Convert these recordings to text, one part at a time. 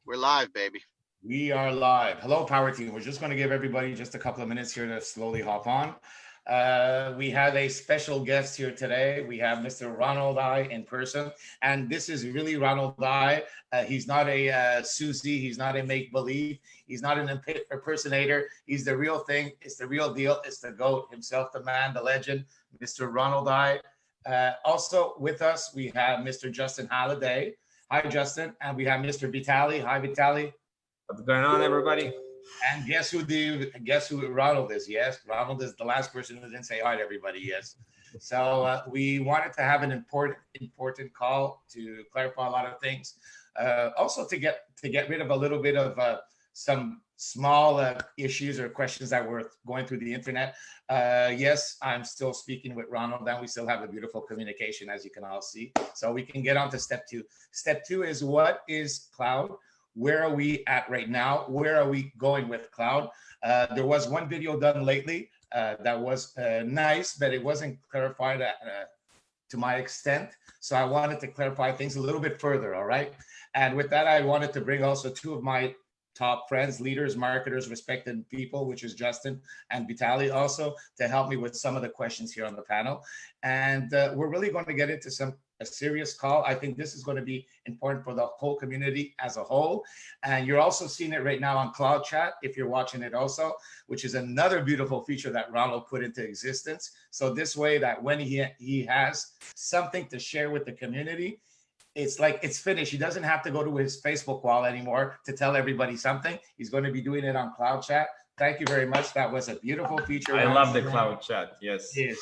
We're live, baby. We are live. Hello, Power Team. We're just going to give everybody just a couple of minutes here to slowly hop on. We have a special guest here today. We have Mr. Ronald I in person, and this is really Ronald I. He's not a Susie. He's not a make-believe. He's not an impersonator. He's the real thing. It's the real deal. It's the GOAT himself, the man, the legend, Mr. Ronald I. Also with us, we have Mr. Justin Halliday. Hi, Justin. And we have Mr. Vitali. Hi, Vitali. What's going on, everybody? And guess who Ronald is? Yes, Ronald is the last person who didn't say hi to everybody. Yes. So we wanted to have an important call to clarify a lot of things. Also to get rid of a little bit of some small issues or questions that were going through the internet. Yes, I'm still speaking with Ronald, and we still have a beautiful communication, as you can all see. So we can get on to step two. Step two is, what is cloud? Where are we at right now? Where are we going with cloud? There was one video done lately that was nice, but it wasn't clarified to my extent. So I wanted to clarify things a little bit further, all right? And with that, I wanted to bring also two of my top friends, leaders, marketers, respected people, which is Justin and Vitali, also to help me with some of the questions here on the panel. And we're really going to get into a serious call. I think this is going to be important for the whole community as a whole. And you're also seeing it right now on Cloud Chat, if you're watching it also, which is another beautiful feature that Ronald put into existence. So this way that when he has something to share with the community, it's like it's finished. He doesn't have to go to his Facebook wall anymore to tell everybody something. He's going to be doing it on Cloud Chat. Thank you very much. That was a beautiful feature. I love the Cloud Chat. Yes. Yes,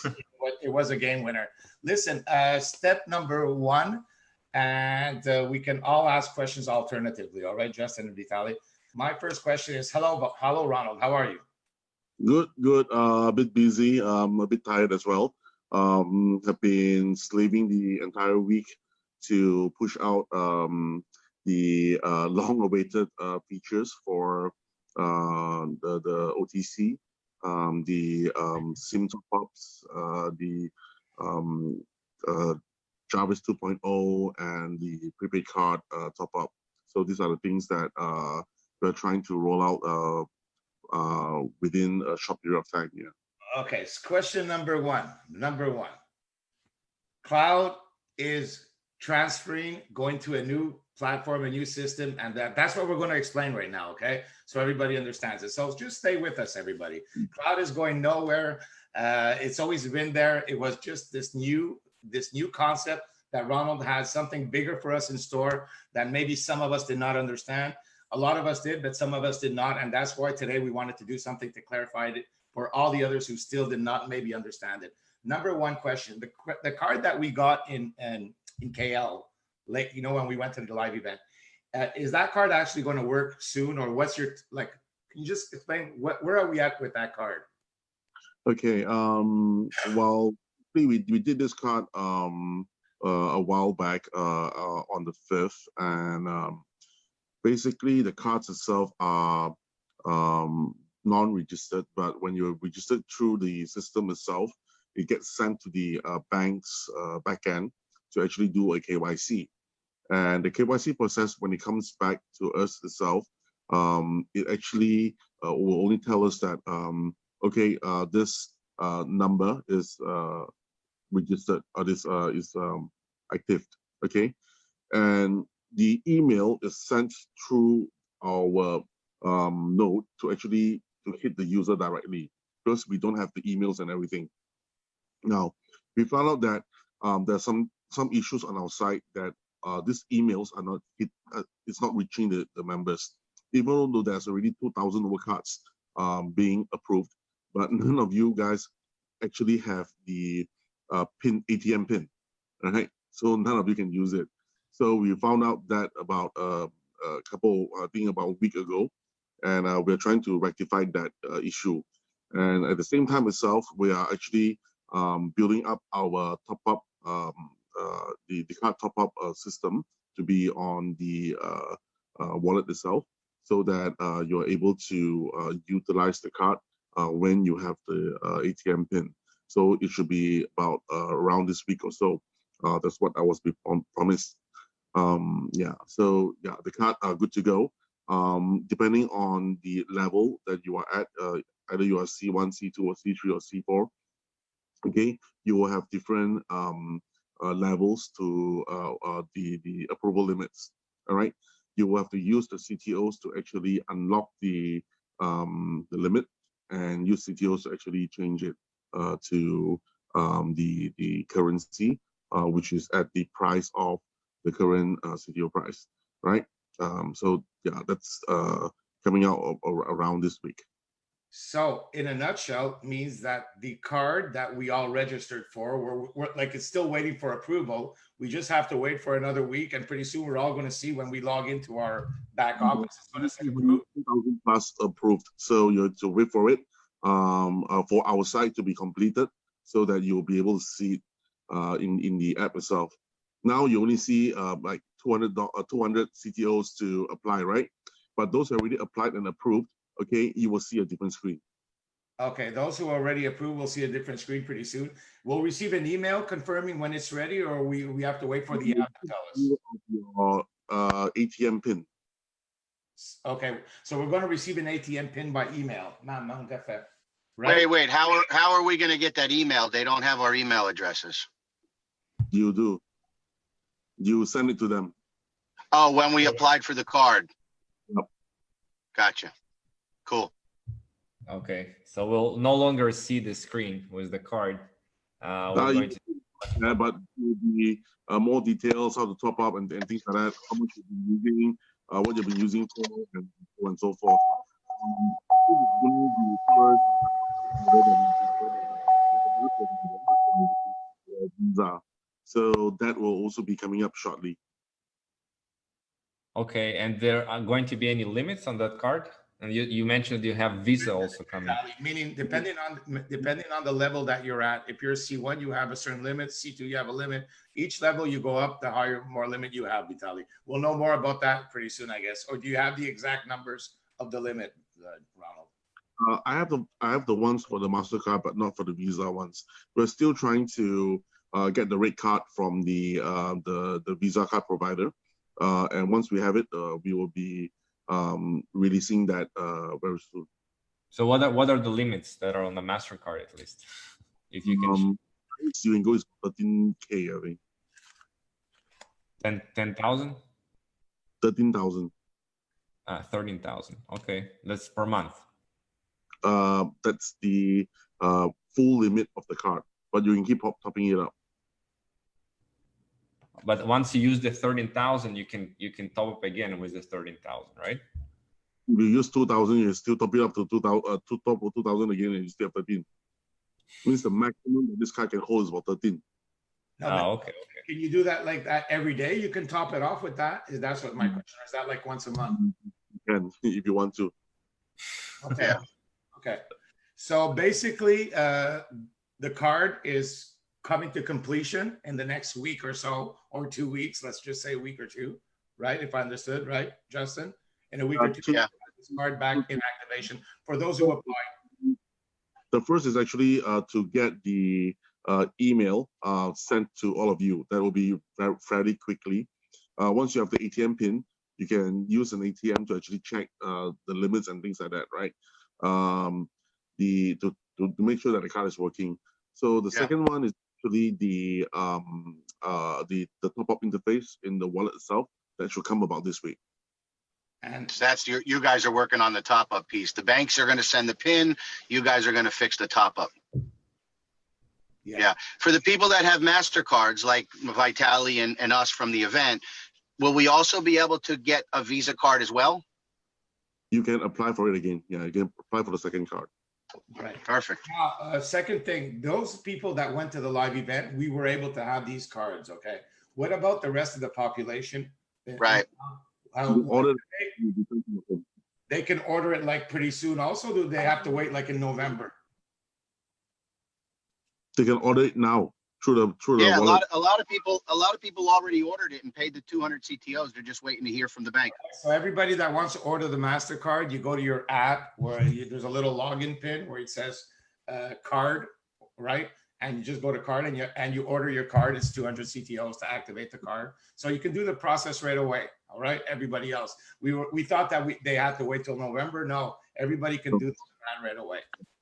it was a game winner. Listen, step number one, and we can all ask questions alternatively. All right, Justin and Vitali. My first question is, hello, Ronald. How are you? Good. A bit busy. A bit tired as well. Have been slaving the entire week to push out the long-awaited features for the OTC, the SIM top-ups, the Jarvis 2.0, and the prepaid card top-up. So these are the things that we're trying to roll out within a short period of time. Yeah. Okay. So question number one. Cloud is transferring, going to a new platform, a new system, and that's what we're going to explain right now, okay? So everybody understands it. So just stay with us, everybody. Cloud is going nowhere. It's always been there. It was just this new concept that Ronald has something bigger for us in store that maybe some of us did not understand. A lot of us did, but some of us did not, and that's why today we wanted to do something to clarify it for all the others who still did not maybe understand it. Number one question: the card that we got in KL, like, when we went to the live event, is that card actually going to work soon, or what's your, like, can you just explain where are we at with that card? Okay. Well, we did this card a while back on the 5th, and basically the cards itself are non-registered, but when you're registered through the system itself, it gets sent to the bank's backend to actually do a KYC. And the KYC process, when it comes back to us itself, it actually will only tell us that, okay, this number is registered, or this is active, okay? And the email is sent through our node to actually hit the user directly, because we don't have the emails and everything. Now, we found out that there's some issues on our side that these emails are not it's not reaching the members, even though there's already 2,000 over cards being approved, but none of you guys actually have the ATM pin, right? So none of you can use it. So we found out that about a week ago, and we're trying to rectify that issue. And at the same time itself, we are actually building up our top-up, the card top-up system to be on the wallet itself, so that you're able to utilize the card when you have the ATM pin. So it should be about around this week or so. That's what I was promised. Yeah, so yeah, the card are good to go. Depending on the level that you are at, either you are C1, C2, or C3, or C4, okay, you will have different levels to the approval limits. All right, you will have to use the CTOs to actually unlock the limit, and use CTOs to actually change it to the currency, which is at the price of the current CTO price, right? So yeah, that's coming out around this week. So in a nutshell, means that the card that we all registered for, we're like, it's still waiting for approval. We just have to wait for another week, and pretty soon we're all going to see when we log into our back office. It's going to say approved. 2,000 plus approved. So you have to wait for it for our site to be completed, so that you'll be able to see it in the app itself. Now you only see like 200 CTOs to apply, right? But those who already applied and approved, okay, you will see a different screen. Okay, those who already approved will see a different screen pretty soon. We'll receive an email confirming when it's ready, or we have to wait for the app to tell us. Your ATM pin. Okay, so we're going to receive an ATM pin by email. Right? Wait, how are we going to get that email? They don't have our email addresses. You do. You send it to them. Oh, when we applied for the card. Yep. Gotcha. Cool. Okay, so we'll no longer see the screen with the card. We're going to... Yeah, but will be more details, how to top up and things like that, how much you've been using, what you've been using for, and so on and so forth. Visa. So that will also be coming up shortly. Okay, and there are going to be any limits on that card? And you mentioned you have Visa also coming. Meaning, depending on the level that you're at, if you're C1, you have a certain limit. C2, you have a limit. Each level you go up, the higher, more limit you have, Vitaly. We'll know more about that pretty soon, I guess. Or do you have the exact numbers of the limit, Ronald? I have the ones for the MasterCard, but not for the Visa ones. We're still trying to get the rate card from the Visa card provider, and once we have it, we will be releasing that very soon. So what are the limits that are on the MasterCard, at least, if you can? You can go is 13K, I think. 10,000. 13,000. 13,000. Okay, that's per month. That's the full limit of the card, but you can keep topping it up. But once you use the 13,000, you can top up again with the 13,000, right? If you use 2,000, you still top it up to 2,000, to top of 2,000 again, and you still have 13. Means the maximum that this card can hold is about 13. No, okay. Can you do that like that every day? You can top it off with that? That's what my question is. Is that like once a month? You can, if you want to. Okay. Okay. So basically, the card is coming to completion in the next week or so, or 2 weeks. Let's just say a week or two, right? If I understood, right, Justin? In a week or two, yeah. This card back in activation for those who apply. The first is actually to get the email sent to all of you. That will be fairly quickly. Once you have the ATM pin, you can use an ATM to actually check the limits and things like that, right? To make sure that the card is working. So the second one is actually the top-up interface in the wallet itself. That should come about this week. And so that's you guys are working on the top up piece. The banks are going to send the PIN. You guys are going to fix the top up. Yeah. For the people that have MasterCards like Vitaly and us from the event, will we also be able to get a Visa card as well? You can apply for it again. Yeah, you can apply for the second card. Right. Perfect. Second thing, those people that went to the live event, we were able to have these cards. Okay. What about the rest of the population? Right. They can order it like pretty soon. Also, do they have to wait like in November? They can order it now through the yeah. wallet. A lot of people already ordered it and paid the 200 CTOs. They're just waiting to hear from the bank. So everybody that wants to order the MasterCard, you go to your app where there's a little login pin where it says card, right? and you just go to card and you order your card. It's 200 CTOs to activate the card. So you can do the process right away. All right. Everybody else, we thought that they had to wait till November. No, everybody can do the demand right away.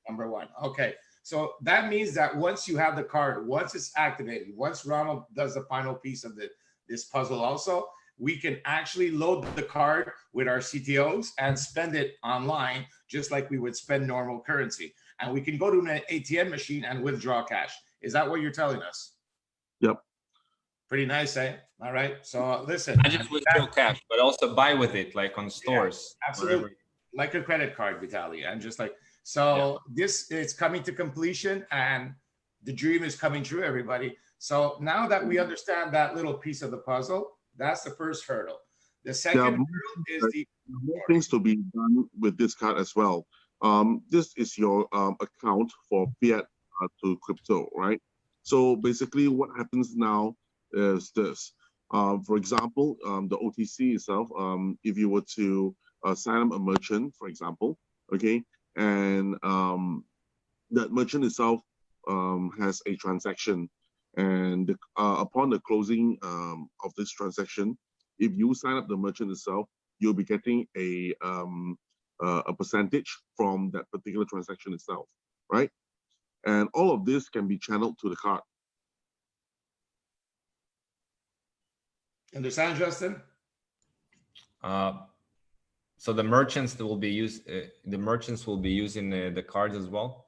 Number one. Okay. So that means that once you have the card, once it's activated, once Ronald does the final piece of this puzzle also, we can actually load the card with our CTOs and spend it online, just like we would spend normal currency. And we can go to an ATM machine and withdraw cash. Is that what you're telling us? Yep. Pretty nice, eh? All right. So listen. I just withdraw cash, but also buy with it, like on stores. Yeah, absolutely. Wherever. Like a credit card, Vitaly. And just like, so this is coming to completion and the dream is coming true, everybody. So now that we understand that little piece of the puzzle, that's the first hurdle. The second hurdle is the more things to be done with this card as well. This is your account for fiat to crypto, right? So basically what happens now is this. For example, the OTC itself, if you were to sign up a merchant, for example, okay, and that merchant itself has a transaction, and upon the closing of this transaction, if you sign up the merchant itself, you'll be getting a percentage from that particular transaction itself, right? And all of this can be channeled to the card. Understand, Justin? So the merchants that will be the merchants will be using the cards as well.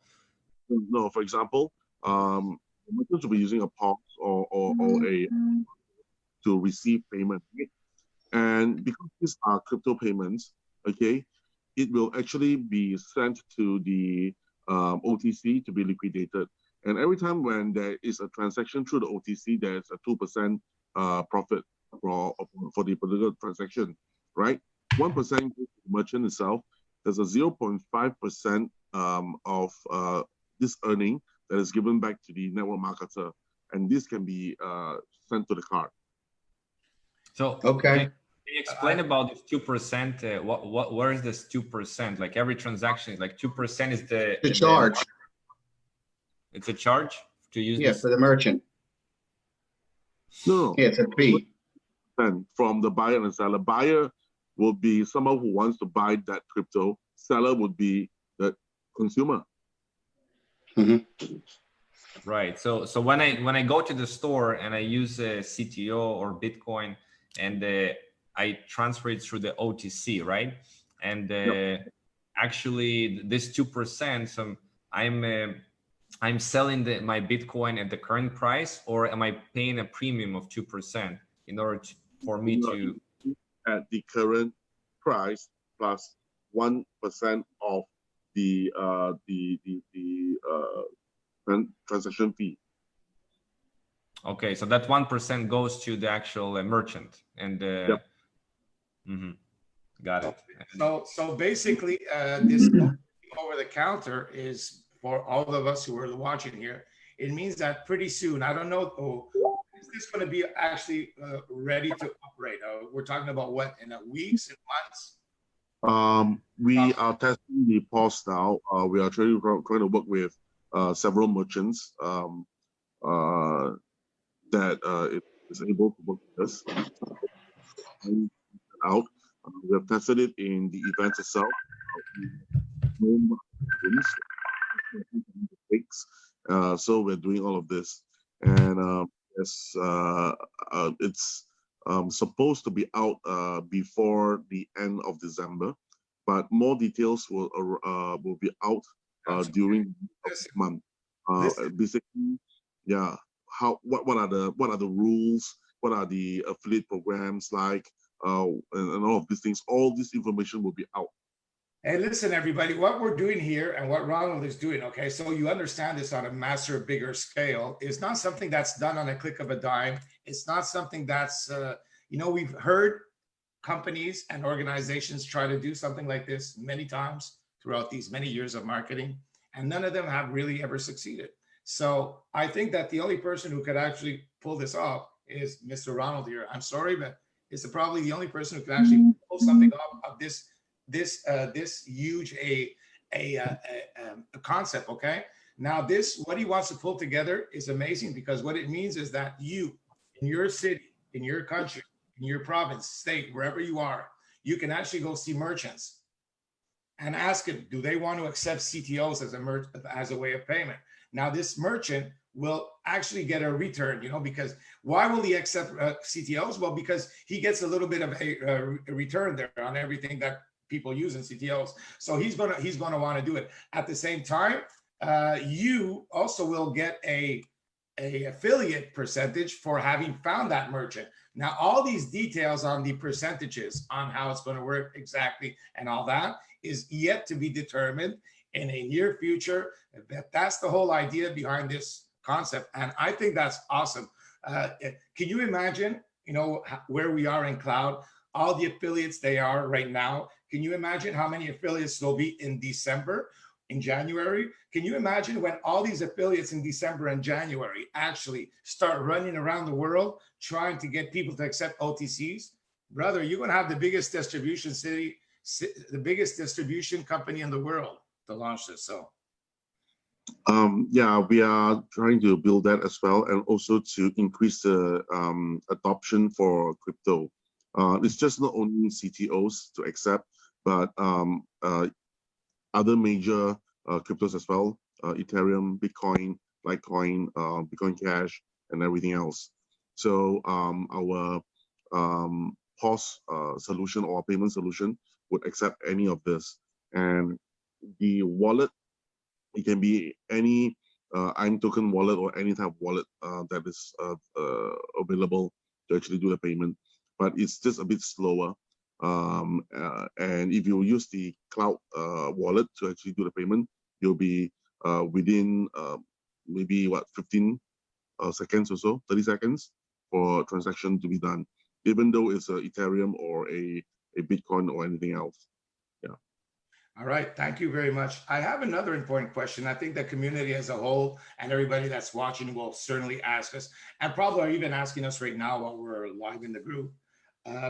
No, for example, the merchants will be using a POS or a to receive payment, right? And because these are crypto payments, okay, it will actually be sent to the OTC to be liquidated. And every time when there is a transaction through the OTC, there's a 2% profit for the particular transaction, right? 1% goes to the merchant itself. There's a 0.5% of this earning that is given back to the network marketer, and this can be sent to the card. So Okay. Can you explain about this 2%? Where is this 2%? Like every transaction is like 2% is the charge. It's a charge to use Yeah, this? for the merchant. No. Yeah, it's a fee. From the buyer and seller. Buyer will be someone who wants to buy that crypto. Seller would be the consumer. Mm-hmm. Right. So when I go to the store and I use a CTO or Bitcoin and I transfer it through the OTC, right? And actually this 2%, so I'm selling my Bitcoin at the current price, or am I paying a premium of 2% in order for me to at the current price plus 1% of the transaction fee. Okay, so that 1% goes to the actual merchant, and got it. So basically, this over the counter is for all of us who are watching here. It means that pretty soon, I don't know, is this going to be actually ready to operate? We're talking about what, in weeks and months? We are testing the POS now. We are trying to work with several merchants that it is able to work with us. We have tested it in the event itself. So we're doing all of this, and it's supposed to be out before the end of December, but more details will be out during this month. Basically, yeah. What are the rules? What are the affiliate programs like? And all of these things. All this information will be out. Hey, listen, everybody, what we're doing here and what Ronald is doing, okay, so you understand this on a massive, bigger scale, is not something that's done on a click of a dime. It's not something that's, we've heard companies and organizations try to do something like this many times throughout these many years of marketing, and none of them have really ever succeeded. So I think that the only person who could actually pull this off is Mr. Ronald here. I'm sorry, but it's probably the only person who could actually pull something off of this huge a concept. Okay, Now this, what he wants to pull together is amazing, because what it means is that you, in your city, in your country, in your province, state, wherever you are, you can actually go see merchants and ask them, do they want to accept CTOs as a way of payment? Now this merchant will actually get a return, because why will he accept CTOs? Well, because he gets a little bit of a return there on everything that people use in CTOs. So he's gonna want to do it. At the same time, you also will get a affiliate percentage for having found that merchant. Now, all these details on the percentages on how it's going to work exactly and all that is yet to be determined in a near future. That's the whole idea behind this concept. And I think that's awesome. Can you imagine, where we are in cloud, all the affiliates they are right now? Can you imagine how many affiliates there'll be in December, in January? Can you imagine when all these affiliates in December and January actually start running around the world trying to get people to accept OTCs? Brother, you're going to have the biggest distribution company in the world to launch this. So yeah, we are trying to build that as well, and also to increase the adoption for crypto. It's just not only CTOs to accept, but other major cryptos as well, Ethereum, Bitcoin, Litecoin, Bitcoin Cash, and everything else. So our POS solution or payment solution would accept any of this. And the wallet, it can be any IM token wallet or any type of wallet that is available to actually do the payment. But it's just a bit slower. And if you use the cloud wallet to actually do the payment, you'll be within maybe 15 seconds or so, 30 seconds for a transaction to be done, even though it's a Ethereum or a Bitcoin or anything else. Yeah. All right, thank you very much. I have another important question. I think the community as a whole and everybody that's watching will certainly ask us, and probably are even asking us right now while we're live in the group.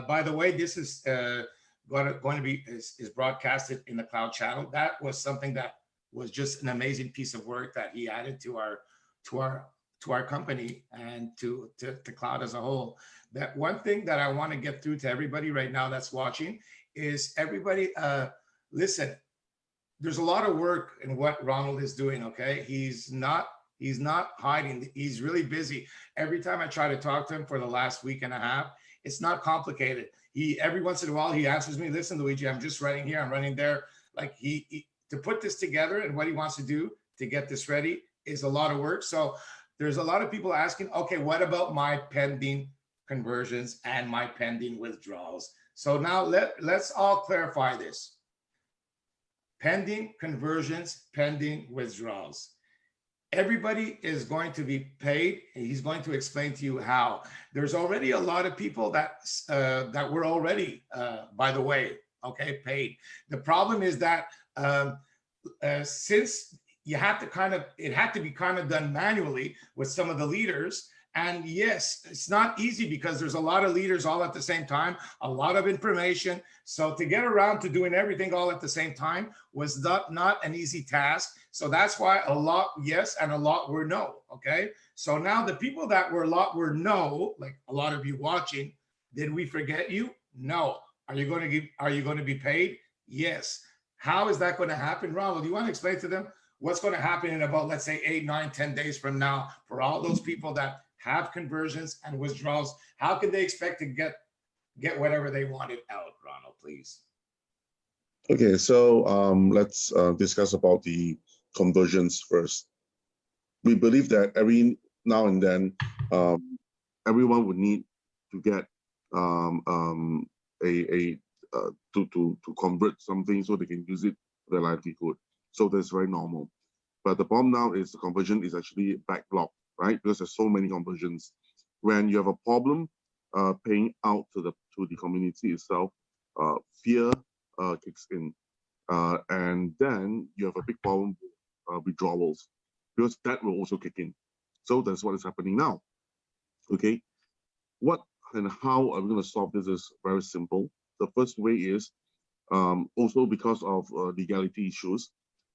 By the way, this is going to be is broadcasted in the cloud channel. That was something that was just an amazing piece of work that he added to our company and to cloud as a whole. That one thing that I want to get through to everybody right now that's watching is everybody. Listen, there's a lot of work in what Ronald is doing. Okay, he's not hiding. He's really busy. Every time I try to talk to him for the last week and a half, it's not complicated. Every once in a while he answers me, listen, Luigi, I'm just running here, I'm running there. Like he to put this together and what he wants to do to get this ready is a lot of work. So there's a lot of people asking, okay, what about my pending conversions and my pending withdrawals? So now let's all clarify this. Pending conversions, pending withdrawals. Everybody is going to be paid, and he's going to explain to you how. There's already a lot of people that were already, by the way, okay, paid. The problem is that since you have to it had to be kind of done manually with some of the leaders. And yes, it's not easy because there's a lot of leaders all at the same time, a lot of information. So to get around to doing everything all at the same time was not an easy task. So that's why a lot yes and a lot were no. Okay. So now the people that were a lot were no, like a lot of you watching, did we forget you? No. Are you going to be paid? Yes. How is that going to happen? Ronald, do you want to explain to them what's going to happen in about, let's say 8, 9, 10 days from now for all those people that have conversions and withdrawals? How can they expect to get whatever they wanted out? Ronald, please. Okay, so let's discuss about the conversions first. We believe that every now and then, everyone would need to get to convert something so they can use it for their livelihood. So that's very normal. But the problem now is the conversion is actually backlogged, right? Because there's so many conversions. When you have a problem paying out to the community itself, fear kicks in, and then you have a big problem with withdrawals, because that will also kick in. So that's what is happening now. Okay, what and how are we going to solve this is very simple. The first way is also because of legality issues,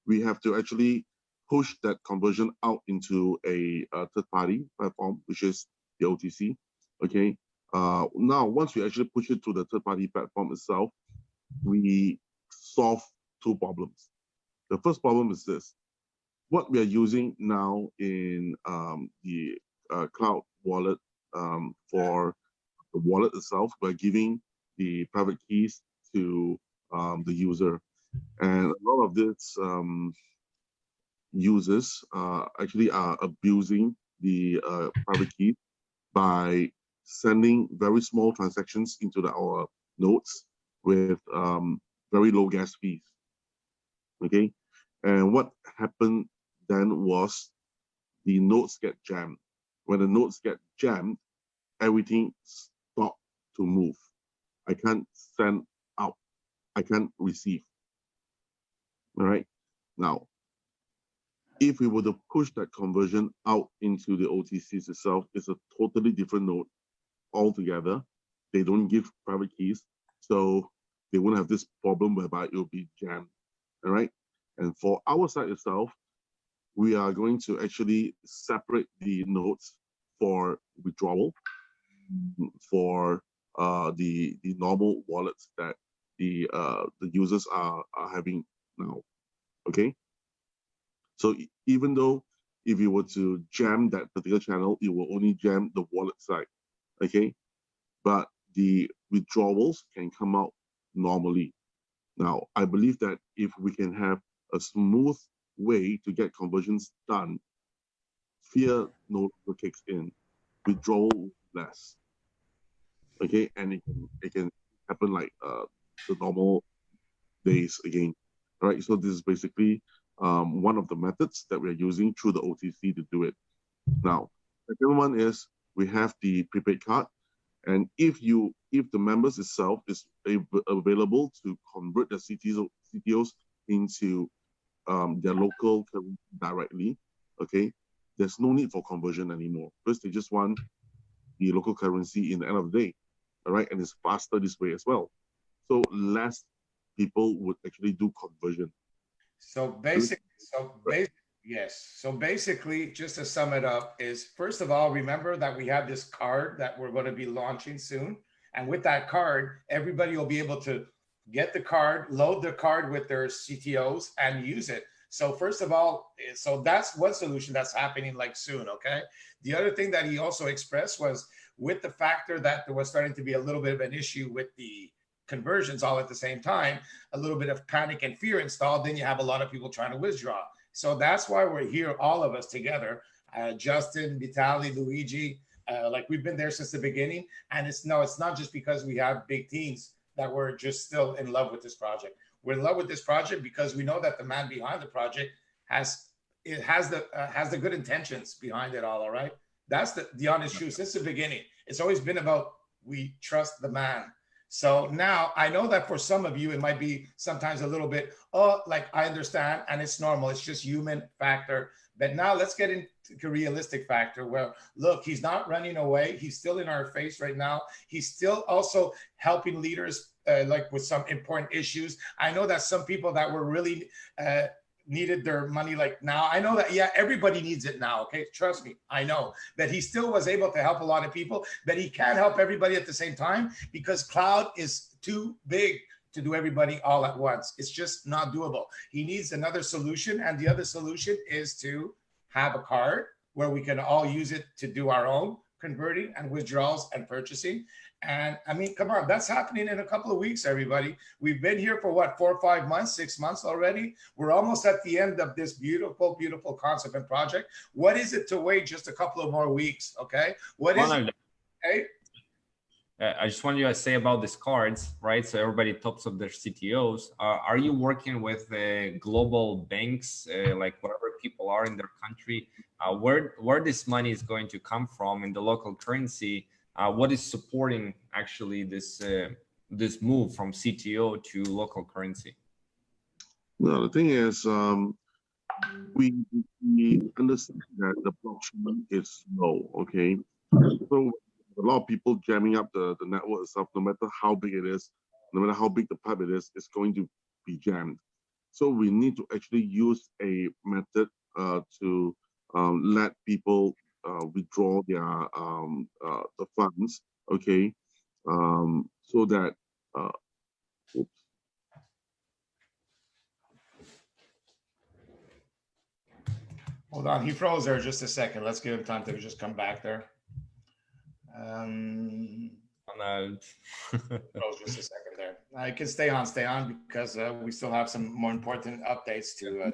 we have to actually push that conversion out into a third-party platform, which is the OTC. Okay. Now, once we actually push it to the third-party platform itself, we solve two problems. The first problem is this: what we are using now in the cloud wallet for the wallet itself, we're giving the private keys to the user, and a lot of this users actually are abusing the private key by sending very small transactions into our nodes with very low gas fees. Okay, and what happened then was the nodes get jammed. When the nodes get jammed, everything stopped to move. I can't send out, I can't receive. All right, now if we were to push that conversion out into the OTCs itself, it's a totally different node altogether. They don't give private keys, so they won't have this problem whereby it will be jammed. All right. And for our side itself, we are going to actually separate the nodes for withdrawal for the normal wallets that the users are having now. Okay. So even though if you were to jam that particular channel, it will only jam the wallet side. Okay. But the withdrawals can come out normally. Now, I believe that if we can have a smooth way to get conversions done, fear no longer kicks in, withdrawal less. Okay, and it can happen like the normal days again. All right, so this is basically one of the methods that we're using through the OTC to do it. Now, the second one is we have the prepaid card. And if the members itself is available to convert the CTOs into their local currency directly, okay, there's no need for conversion anymore because they just want the local currency in the end of the day, all right, and it's faster this way as well. So less people would actually do conversion. Yes. So basically, just to sum it up, is first of all, remember that we have this card that we're going to be launching soon. And with that card, everybody will be able to get the card, load the card with their CTOs and use it. So first of all, so that's one solution that's happening like soon, okay? The other thing that he also expressed was with the factor that there was starting to be a little bit of an issue with the conversions all at the same time, a little bit of panic and fear installed, then you have a lot of people trying to withdraw. So that's why we're here, all of us together, Justin, Vitaly, Luigi, like we've been there since the beginning. And it's not just because we have big teams that we're just still in love with this project. We're in love with this project because we know that the man behind the project has the good intentions behind it all right? That's the honest truth since the beginning. It's always been about we trust the man. So now I know that for some of you, it might be sometimes a little bit, like I understand, and it's normal. It's just human factor. But now let's get into realistic factor where, look, he's not running away. He's still in our face right now. He's still also helping leaders like with some important issues. I know that some people that were really needed their money like now. I know that, yeah, everybody needs it now, okay? Trust me, I know that he still was able to help a lot of people, but he can't help everybody at the same time because cloud is too big to do everybody all at once. It's just not doable. He needs another solution, and the other solution is to have a card where we can all use it to do our own converting and withdrawals and purchasing. And I mean, come on, that's happening in a couple of weeks, everybody. We've been here for what, 4 or 5 months, 6 months already. We're almost at the end of this beautiful, beautiful concept and project. What is it to wait just a couple of more weeks? Okay. What is it? Okay. I just wanted to say about these cards, right? So everybody tops up their CTOs. Are you working with global banks, like whatever people are in their country? Where this money is going to come from in the local currency? What is supporting actually this move from CTO to local currency? No, the thing is, we understand that the blockchain is slow. Okay, so a lot of people jamming up the network itself, no matter how big it is, no matter how big the pipe it is, it's going to be jammed. So we need to actually use a method to let people withdraw their the funds, okay, so that oops. Hold on, he froze there just a second. Let's give him time to just come back there. Ronald. Froze just a second there. I can stay on because we still have some more important updates to.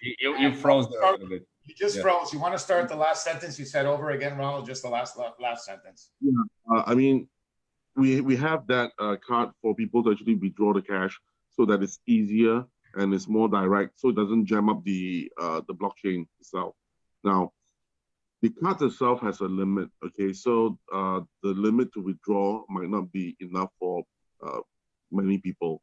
You froze there a little bit. You just froze. You want to start the last sentence you said over again, Ronald? Just the last sentence. Yeah, I mean, we have that card for people to actually withdraw the cash so that it's easier and it's more direct, so it doesn't jam up the blockchain itself. Now, the card itself has a limit, okay? So the limit to withdraw might not be enough for many people.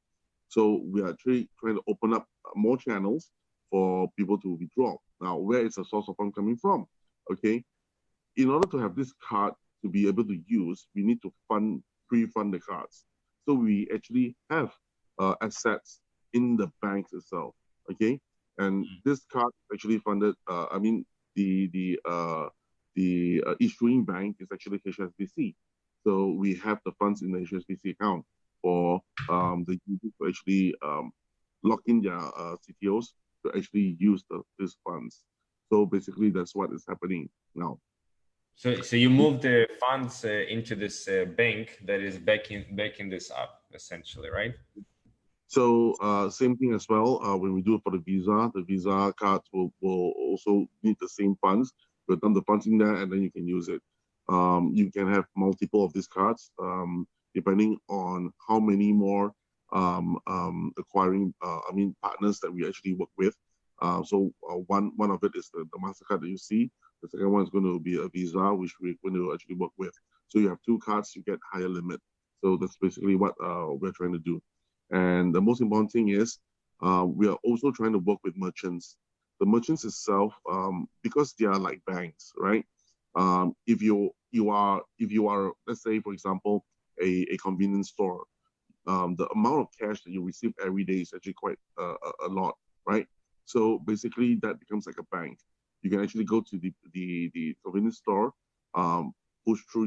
So we are actually trying to open up more channels for people to withdraw. Now, where is the source of fund coming from? Okay, in order to have this card to be able to use, we need to pre-fund the cards. So we actually have assets in the banks itself, okay? And this card actually funded, I mean, the issuing bank is actually HSBC. So we have the funds in the HSBC account for the users to actually lock in their CTOs to actually use these funds. So basically, that's what is happening now. So you move the funds into this bank that is backing this up, essentially, right? So same thing as well. When we do it for the Visa cards will also need the same funds. We'll dump the funds in there, and then you can use it. You can have multiple of these cards, depending on how many more acquiring, partners that we actually work with. So one of it is the MasterCard that you see. The second one is going to be a Visa, which we're going to actually work with. So you have two cards, you get higher limit. So that's basically what we're trying to do. And the most important thing is we are also trying to work with merchants. The merchants itself, because they are like banks, right? If you are, let's say, for example, a convenience store, the amount of cash that you receive every day is actually quite a lot, right? So basically, that becomes like a bank. You can actually go to the convenience store, push through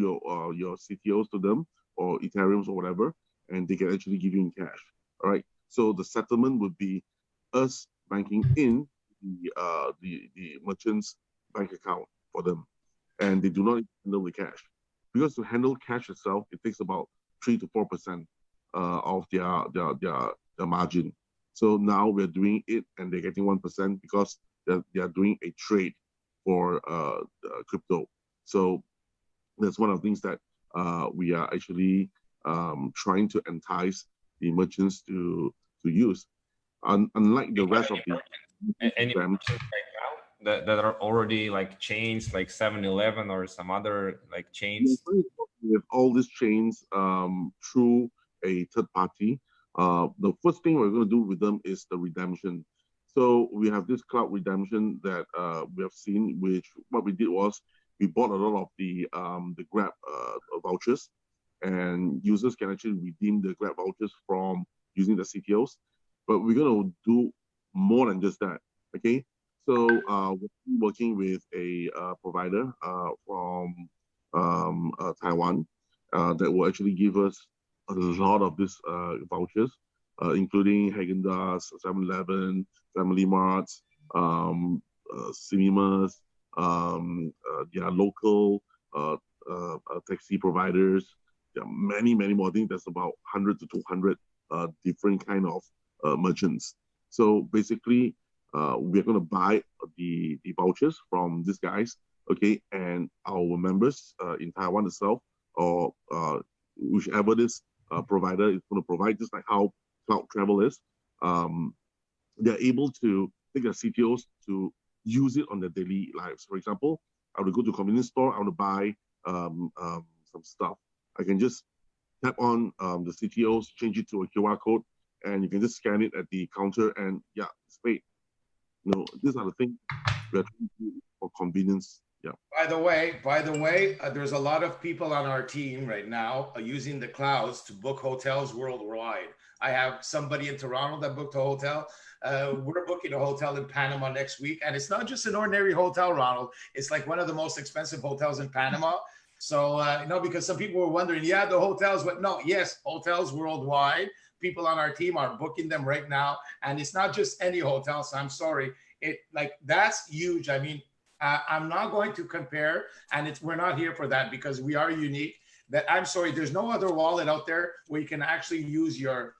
your CTOs to them or Ethereums or whatever, and they can actually give you in cash. All right. So the settlement would be us banking in the merchant's bank account for them, and they do not handle the cash, because to handle cash itself, it takes about 3 to 4% of their margin. So now we're doing it, and they're getting 1% because they are doing a trade for crypto. So that's one of the things that we are actually trying to entice the merchants to use. Unlike the rest of the any merchants right now that are already like chains like 7-Eleven or some other like chains? With all these chains through a third party, the first thing we're going to do with them is the redemption. So we have this cloud redemption that we have seen, which what we did was we bought a lot of the Grab vouchers, and users can actually redeem the Grab vouchers from using the CTOs. But we're going to do more than just that, okay? So we're working with a provider from Taiwan that will actually give us a lot of these vouchers, including Haagen-Dazs, 7-Eleven, Family Marts, cinemas, their local taxi providers. There are many more. I think there's about 100 to 200 different kind of merchants. So basically, we're going to buy the vouchers from these guys, okay, and our members in Taiwan itself, or whichever this provider is going to provide, just like how cloud travel is, they're able to take their CTOs to use it on their daily lives. For example, I would go to a convenience store, I want to buy some stuff. I can just tap on the CTOs, change it to a QR code, and you can just scan it at the counter, and yeah, it's paid. You know, these are the things we are trying to do for convenience By the way, there's a lot of people on our team right now using the clouds to book hotels worldwide. I have somebody in Toronto that booked a hotel. We're booking a hotel in Panama next week, and it's not just an ordinary hotel, Ronald. It's like one of the most expensive hotels in Panama. So, because some people were wondering, yeah, the hotels, but no, yes, hotels worldwide. People on our team are booking them right now, and it's not just any hotel. So I'm sorry, that's huge. I mean, I'm not going to compare, and we're not here for that because we are unique. That I'm sorry, there's no other wallet out there where you can actually use your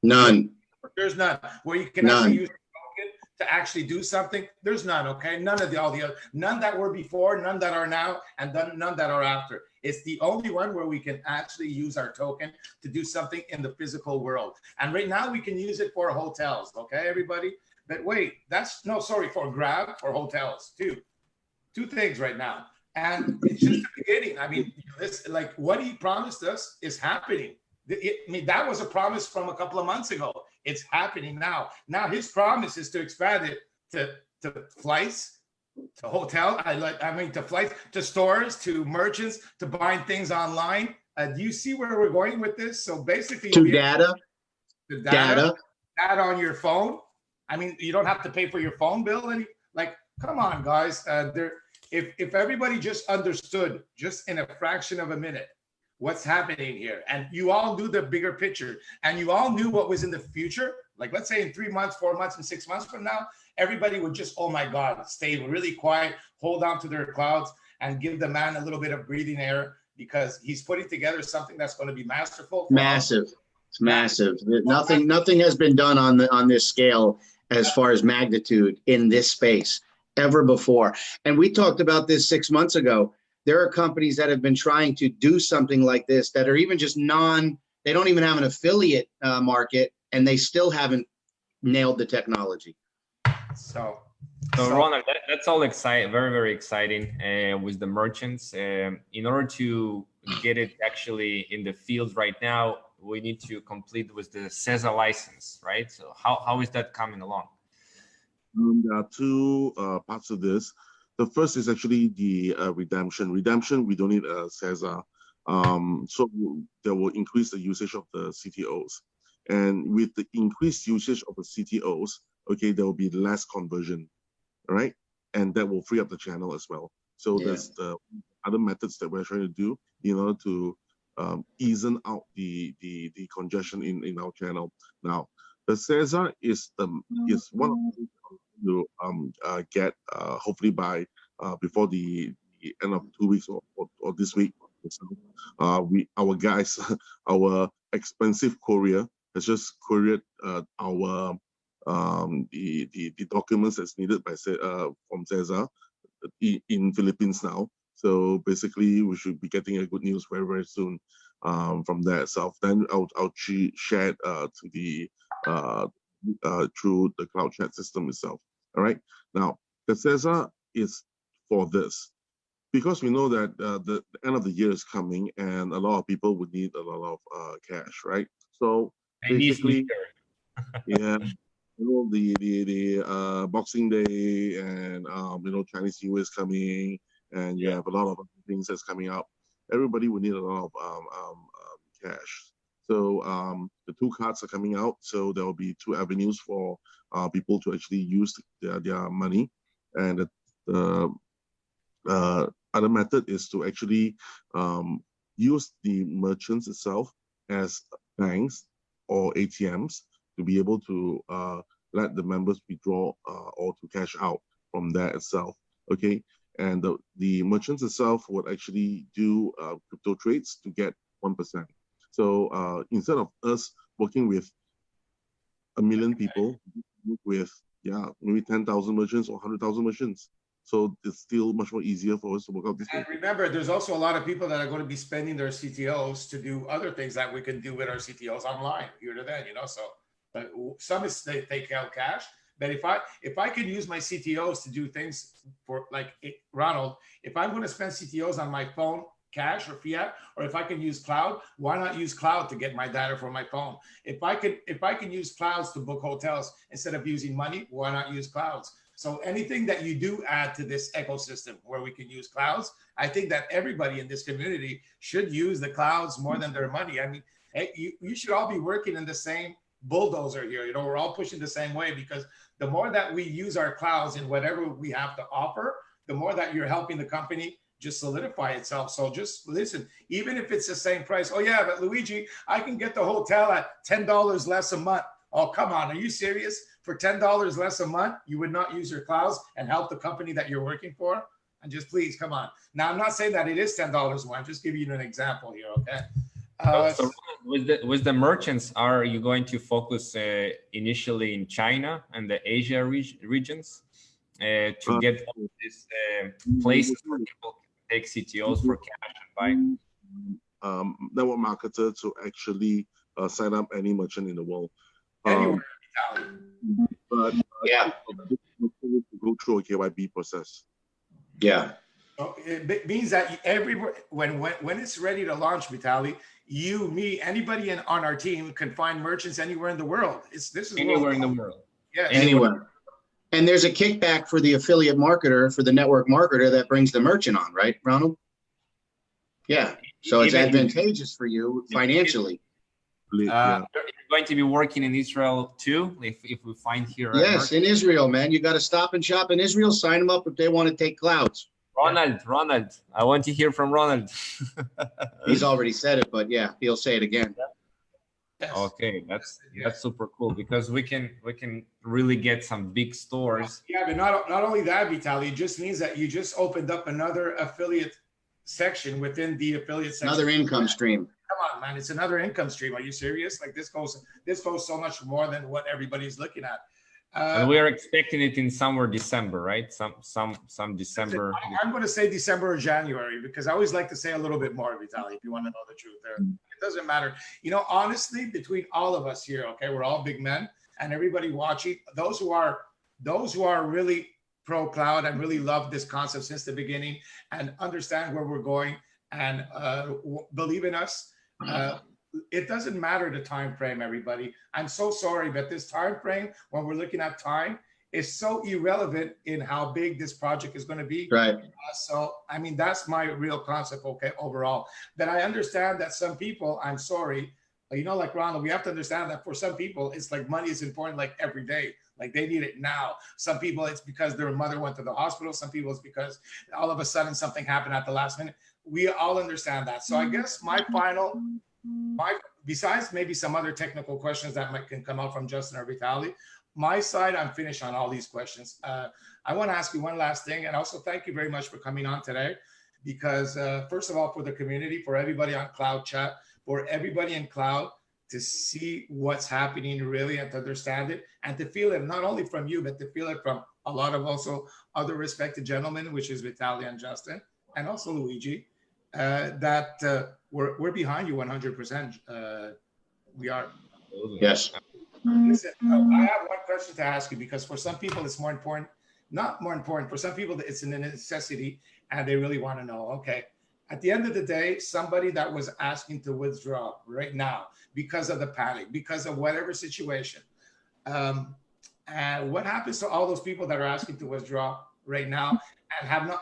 None. There's none where you can actually use your token to actually do something. There's none. Okay, none of all the other, none that were before, none that are now, and none that are after. It's the only one where we can actually use our token to do something in the physical world. And right now we can use it for hotels. Okay, everybody. But wait, for Grab for hotels too. Two things right now. And it's just the beginning. I mean, like what he promised us is happening. That was a promise from a couple of months ago. It's happening now. Now his promise is to expand it to flights, to hotel. To flights, to stores, to merchants, to buying things online. Do you see where we're going with this? So basically, to data on your phone. I mean, you don't have to pay for your phone bill. Come on, guys. If everybody just understood, just in a fraction of a minute, what's happening here, and you all knew the bigger picture, and you all knew what was in the future, like let's say in 3 months, 4 months, and 6 months from now, everybody would just, oh my God, stay really quiet, hold on to their clouds, and give the man a little bit of breathing air because he's putting together something that's going to be masterful. Massive. It's massive. Nothing has been done on this scale as far as magnitude in this space ever before. And we talked about this 6 months ago. There are companies that have been trying to do something like this that are even just they don't even have an affiliate market, and they still haven't nailed the technology. So Ronald, that's all exciting, very, very exciting with the merchants. In order to get it actually in the field right now, we need to complete with the CESA license, right? So how is that coming along? There are two parts of this. The first is actually the redemption. Redemption, we don't need a CESA. So that will increase the usage of the CTOs. And with the increased usage of the CTOs, okay, there will be less conversion, right? And that will free up the channel as well. So there's the other methods that we're trying to do in order to even out the congestion in our channel. Now, the CESA is one of the things to get hopefully by before the end of 2 weeks or this week. Our guys, our expensive courier has just couriered our the documents that's needed by from CESA in Philippines now. So basically, we should be getting a good news very, very soon from that itself. Then I'll share it to the through the cloud chat system itself. All right. Now the CESA is for this because we know that the end of the year is coming and a lot of people would need a lot of cash, right? So basically, yeah. The Boxing Day and Chinese New Year is coming, and you have a lot of things that's coming up. Everybody would need a lot of cash. So the two cards are coming out. So there will be two avenues for people to actually use their money, and the other method is to actually use the merchants itself as banks or ATMs to be able to let the members withdraw or to cash out from that itself. Okay, and the merchants itself would actually do crypto trades to get 1%. So instead of us working with 1 million people, with maybe 10,000 merchants or 100,000 merchants. So it's still much more easier for us to work out this. And remember, there's also a lot of people that are going to be spending their CTOs to do other things that we can do with our CTOs online, here to then, So some is they take out cash. But if I could use my CTOs to do things for Ronald, if I'm going to spend CTOs on my phone, cash or fiat, or if I can use cloud, why not use cloud to get my data from my phone? If I can use clouds to book hotels instead of using money, why not use clouds? So anything that you do add to this ecosystem where we can use clouds, I think that everybody in this community should use the clouds more than their money. I mean, hey, you should all be working in the same bulldozer here. You know, we're all pushing the same way, because the more that we use our clouds in whatever we have to offer, the more that you're helping the company just solidify itself. So just listen, even if it's the same price. Oh yeah, but Luigi, I can get the hotel at $10 less a month. Oh, come on. Are you serious? For $10 less a month, you would not use your clouds and help the company that you're working for? And just please, come on. Now, I'm not saying that it is $10 a month. I'm just giving you an example here, okay? So with the merchants, are you going to focus initially in China and the Asia regions to get this places where people can take CTOs for cash and buy? Network marketer to actually sign up any merchant in the world. Anywhere in But Yeah. to go through a KYB process. Yeah. So it means that everywhere, when it's ready to launch, Vitaly, you, me, anybody on our team can find merchants anywhere in the world. This is Anywhere in the world. Yeah. Anywhere. And there's a kickback for the affiliate marketer, for the network marketer that brings the merchant on, right, Ronald? Yeah. So it's advantageous for you financially. You're going to be working in Israel too, if we find here. Yes, in Israel, man. You got to stop and shop in Israel. Sign them up if they want to take clouds. Ronald, I want to hear from Ronald. He's already said it, but yeah, he'll say it again. Yes. Okay, that's super cool, because we can really get some big stores. Yeah, but not only that, Vitaly, it just means that you just opened up another affiliate section within the affiliate section. Another income stream. Come on, man, it's another income stream. Are you serious? Like this goes so much more than what everybody's looking at. And we are expecting it in somewhere December, right? Some December. I'm going to say December or January, because I always like to say a little bit more, Vitaly, if you want to know the truth there. It doesn't matter. You know, honestly, between all of us here, okay, we're all big men, and everybody watching, those who are really pro cloud and really love this concept since the beginning and understand where we're going and believe in us. It doesn't matter the time frame, everybody. I'm so sorry, but this time frame, when we're looking at time, is so irrelevant in how big this project is going to be. Right. So, I mean, that's my real concept, okay, overall. That I understand that some people, I'm sorry, you know, like Ronald, we have to understand that for some people, it's like money is important, like every day. Like they need it now. Some people, it's because their mother went to the hospital. Some people, it's because all of a sudden something happened at the last minute. We all understand that. So I guess besides maybe some other technical questions that can come out from Justin or Vitaly, my side, I'm finished on all these questions. I want to ask you one last thing, and also thank you very much for coming on today, because first of all, for the community, for everybody on Cloud Chat, for everybody in Cloud to see what's happening really and to understand it and to feel it, not only from you, but to feel it from a lot of also other respected gentlemen, which is Vitaly and Justin, and also Luigi, that we're behind you 100%. We are. Yes. Listen, I have one question to ask you, because for some people it's more important, not more important. For some people it's a necessity and they really want to know, okay, at the end of the day, somebody that was asking to withdraw right now because of the panic, because of whatever situation, and what happens to all those people that are asking to withdraw right now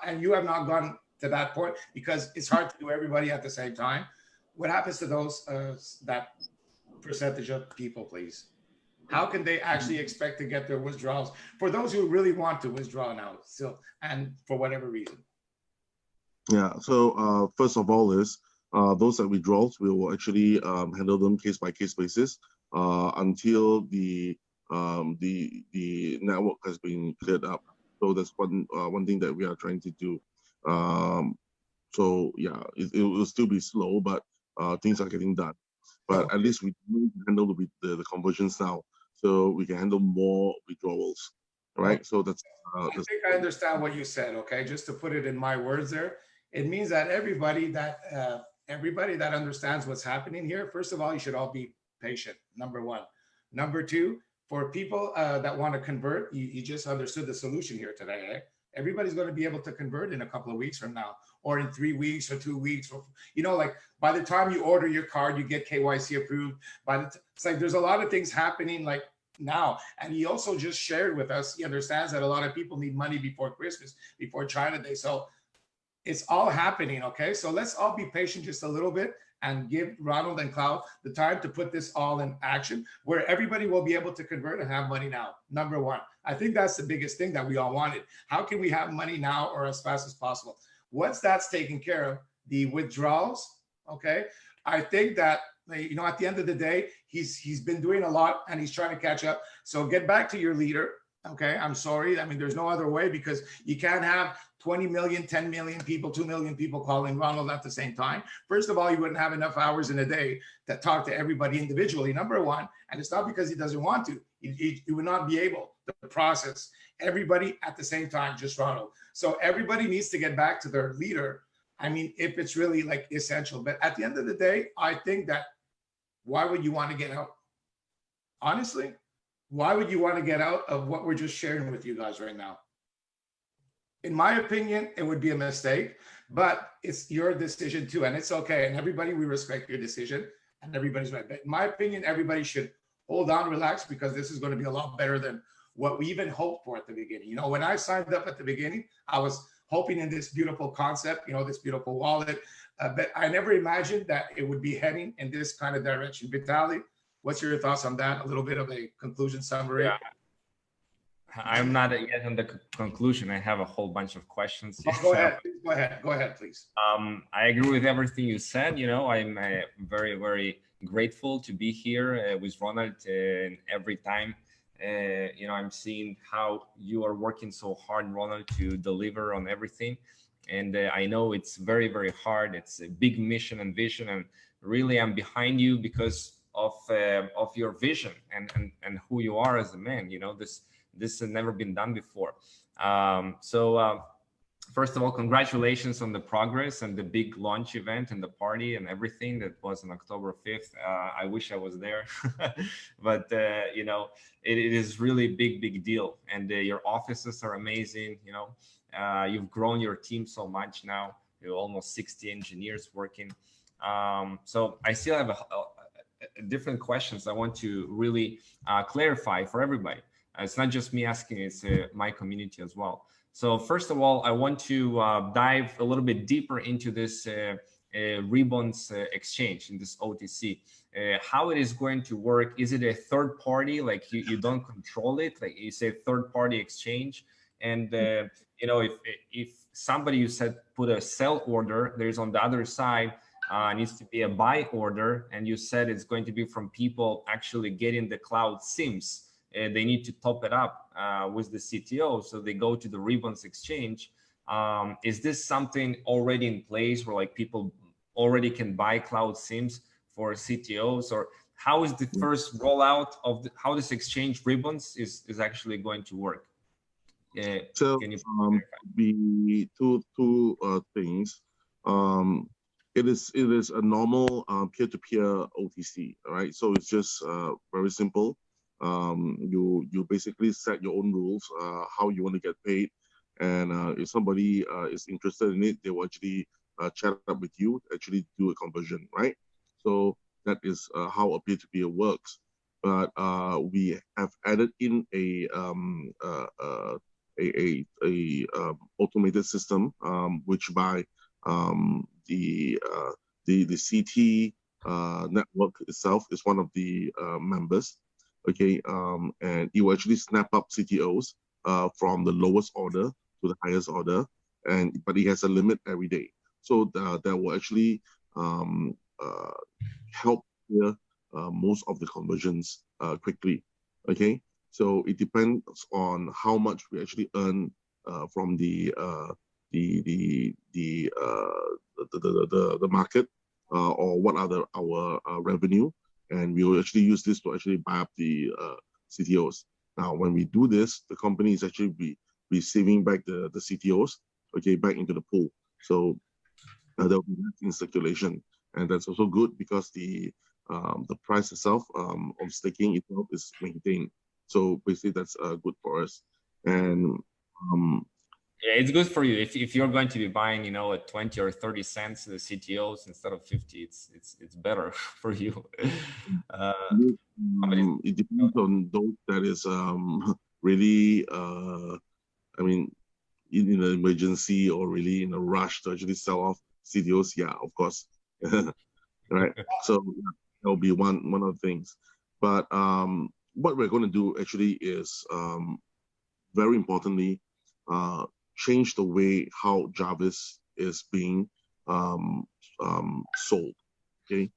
and you have not gone to that point, because it's hard to do everybody at the same time? What happens to those that percentage of people, please? How can they actually expect to get their withdrawals for those who really want to withdraw now still, and for whatever reason? Yeah. So first of all is those that withdraws, we will actually handle them case by case basis until the network has been cleared up. So that's one thing that we are trying to do. So yeah, it will still be slow, but things are getting done. But at least we handle the conversions now, so we can handle more withdrawals, right? So that's. I think I understand what you said. Okay, just to put it in my words, there, it means that everybody that understands what's happening here. First of all, you should all be patient. Number one. Number two, for people that want to convert, you just understood the solution here today. Eh? Everybody's going to be able to convert in a couple of weeks from now, or in 3 weeks or 2 weeks. Or, you know, like by the time you order your card, you get KYC approved. It's like there's a lot of things happening. Like now. And he also just shared with us, he understands that a lot of people need money before Christmas, before China Day. So it's all happening, okay? So let's all be patient just a little bit and give Ronald and Cloud the time to put this all in action where everybody will be able to convert and have money now. Number one, I think that's the biggest thing that we all wanted. How can we have money now or as fast as possible? Once that's taken care of, the withdrawals, okay? I think that, you know, at the end of the day, he's been doing a lot and he's trying to catch up. So get back to your leader. Okay, I'm sorry. I mean, there's no other way because you can't have 20 million, 10 million people, 2 million people calling Ronald at the same time. First of all, you wouldn't have enough hours in a day to talk to everybody individually, number one. And it's not because he doesn't want to. He would not be able to process everybody at the same time, just Ronald. So everybody needs to get back to their leader. I mean, if it's really like essential. But at the end of the day, I think that why would you want to get out? Honestly, why would you want to get out of what we're just sharing with you guys right now? In my opinion, it would be a mistake, but it's your decision too. And it's okay. And everybody, we respect your decision and everybody's right. But in my opinion, everybody should hold on, relax, because this is going to be a lot better than what we even hoped for at the beginning. You know, when I signed up at the beginning, I was hoping in this beautiful concept, you know, this beautiful wallet, but I never imagined that it would be heading in this kind of direction. Vitaly, what's your thoughts on that? A little bit of a conclusion summary. Yeah. I'm not yet on the conclusion. I have a whole bunch of questions. Oh, go ahead. Please, go ahead, please. I agree with everything you said. You know, I'm very, very grateful to be here with Ronald. And every time, you know, I'm seeing how you are working so hard, Ronald, to deliver on everything. And I know it's very, very hard. It's a big mission and vision. And really, I'm behind you because of your vision and who you are as a man. You know, this has never been done before. First of all, congratulations on the progress and the big launch event and the party and everything that was on October 5th. I wish I was there, but you know, it is really big deal. And your offices are amazing. You know, you've grown your team so much now. You're almost 60 engineers working. So I still have different questions I want to really clarify for everybody. It's not just me asking, it's my community as well. So first of all, I want to dive a little bit deeper into this ribbons exchange in this OTC. How it is going to work? Is it a third party? Like you don't control it? Like you say third party exchange? And you know, if somebody, you said, put a sell order, there's on the other side needs to be a buy order, and you said it's going to be from people actually getting the cloud SIMs. They need to top it up with the CTO, so they go to the ribbons exchange. Is this something already in place where like people already can buy cloud SIMs for CTOs, or how is the first rollout of how this exchange ribbons is actually going to work? So can you the two things. It is a normal peer-to-peer OTC, right? So it's just very simple. You basically set your own rules, how you want to get paid, and if somebody is interested in it, they will actually chat up with you, actually do a conversion, right? So that is how a peer-to-peer works. But we have added in a automated system, which by the CT network itself is one of the members. Okay, and it will actually snap up CTOs from the lowest order to the highest order, but it has a limit every day. So that will actually help clear most of the conversions quickly. Okay, so it depends on how much we actually earn from the market, or what are our revenue. And we will actually use this to actually buy up the CTOs. Now, when we do this, the company is actually receiving back the CTOs, okay, back into the pool. So there will be less in circulation, and that's also good because the price itself of staking itself is maintained. So basically, that's good for us. And Yeah, it's good for you if you're going to be buying, you know, at 20 or 30 cents the CTOs instead of 50. It's better for you. It depends on those that is really I mean in an emergency or really in a rush to actually sell off CTOs. Yeah, of course. Right. So yeah, that'll be one of the things. But what we're going to do actually is very importantly change the way how Jarvis is being sold. Okay.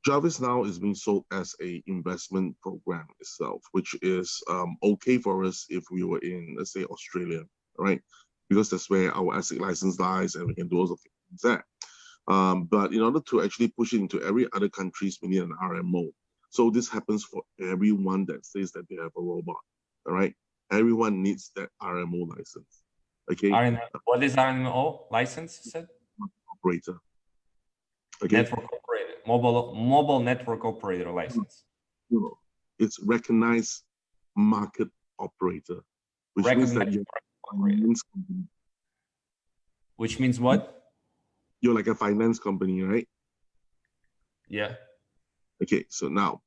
Jarvis now is being sold as a investment program itself, which is okay for us if we were in, let's say, Australia, right? Because that's where our asset license lies and we can do all of things there. But in order to actually push it into every other countries, we need an RMO. So this happens for everyone that says that they have a robot, all right? Everyone needs that RMO license, okay? What is RMO license, you said? Operator. Okay. Network operator, mobile network operator license. No, it's recognized market operator, which means that you're a finance company. Which means what? You're like a finance company, right? Yeah. Okay, so now,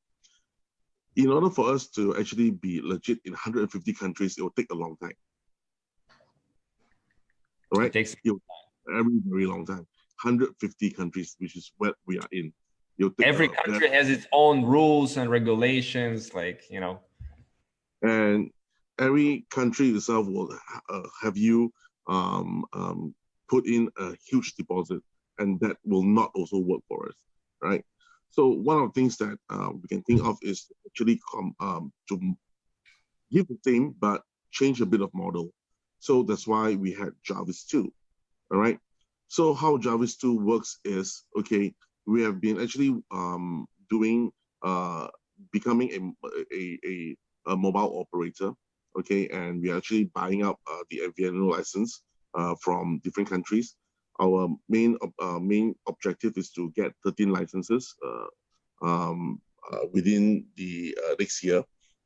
in order for us to actually be legit in 150 countries, it will take a long time. All right? It takes a very long time. 150 countries, which is what we are in. Every country has its own rules and regulations, like, you know. And every country itself will have you put in a huge deposit, and that will not also work for us, right? So one of the things that we can think of is actually to give the same, but change a bit of model. So that's why we had Jarvis 2, all right? So how Jarvis 2 works is, okay, we have been actually becoming a mobile operator, okay, and we are actually buying up the MVNO license from different countries. Our main objective is to get 13 licenses within the next year,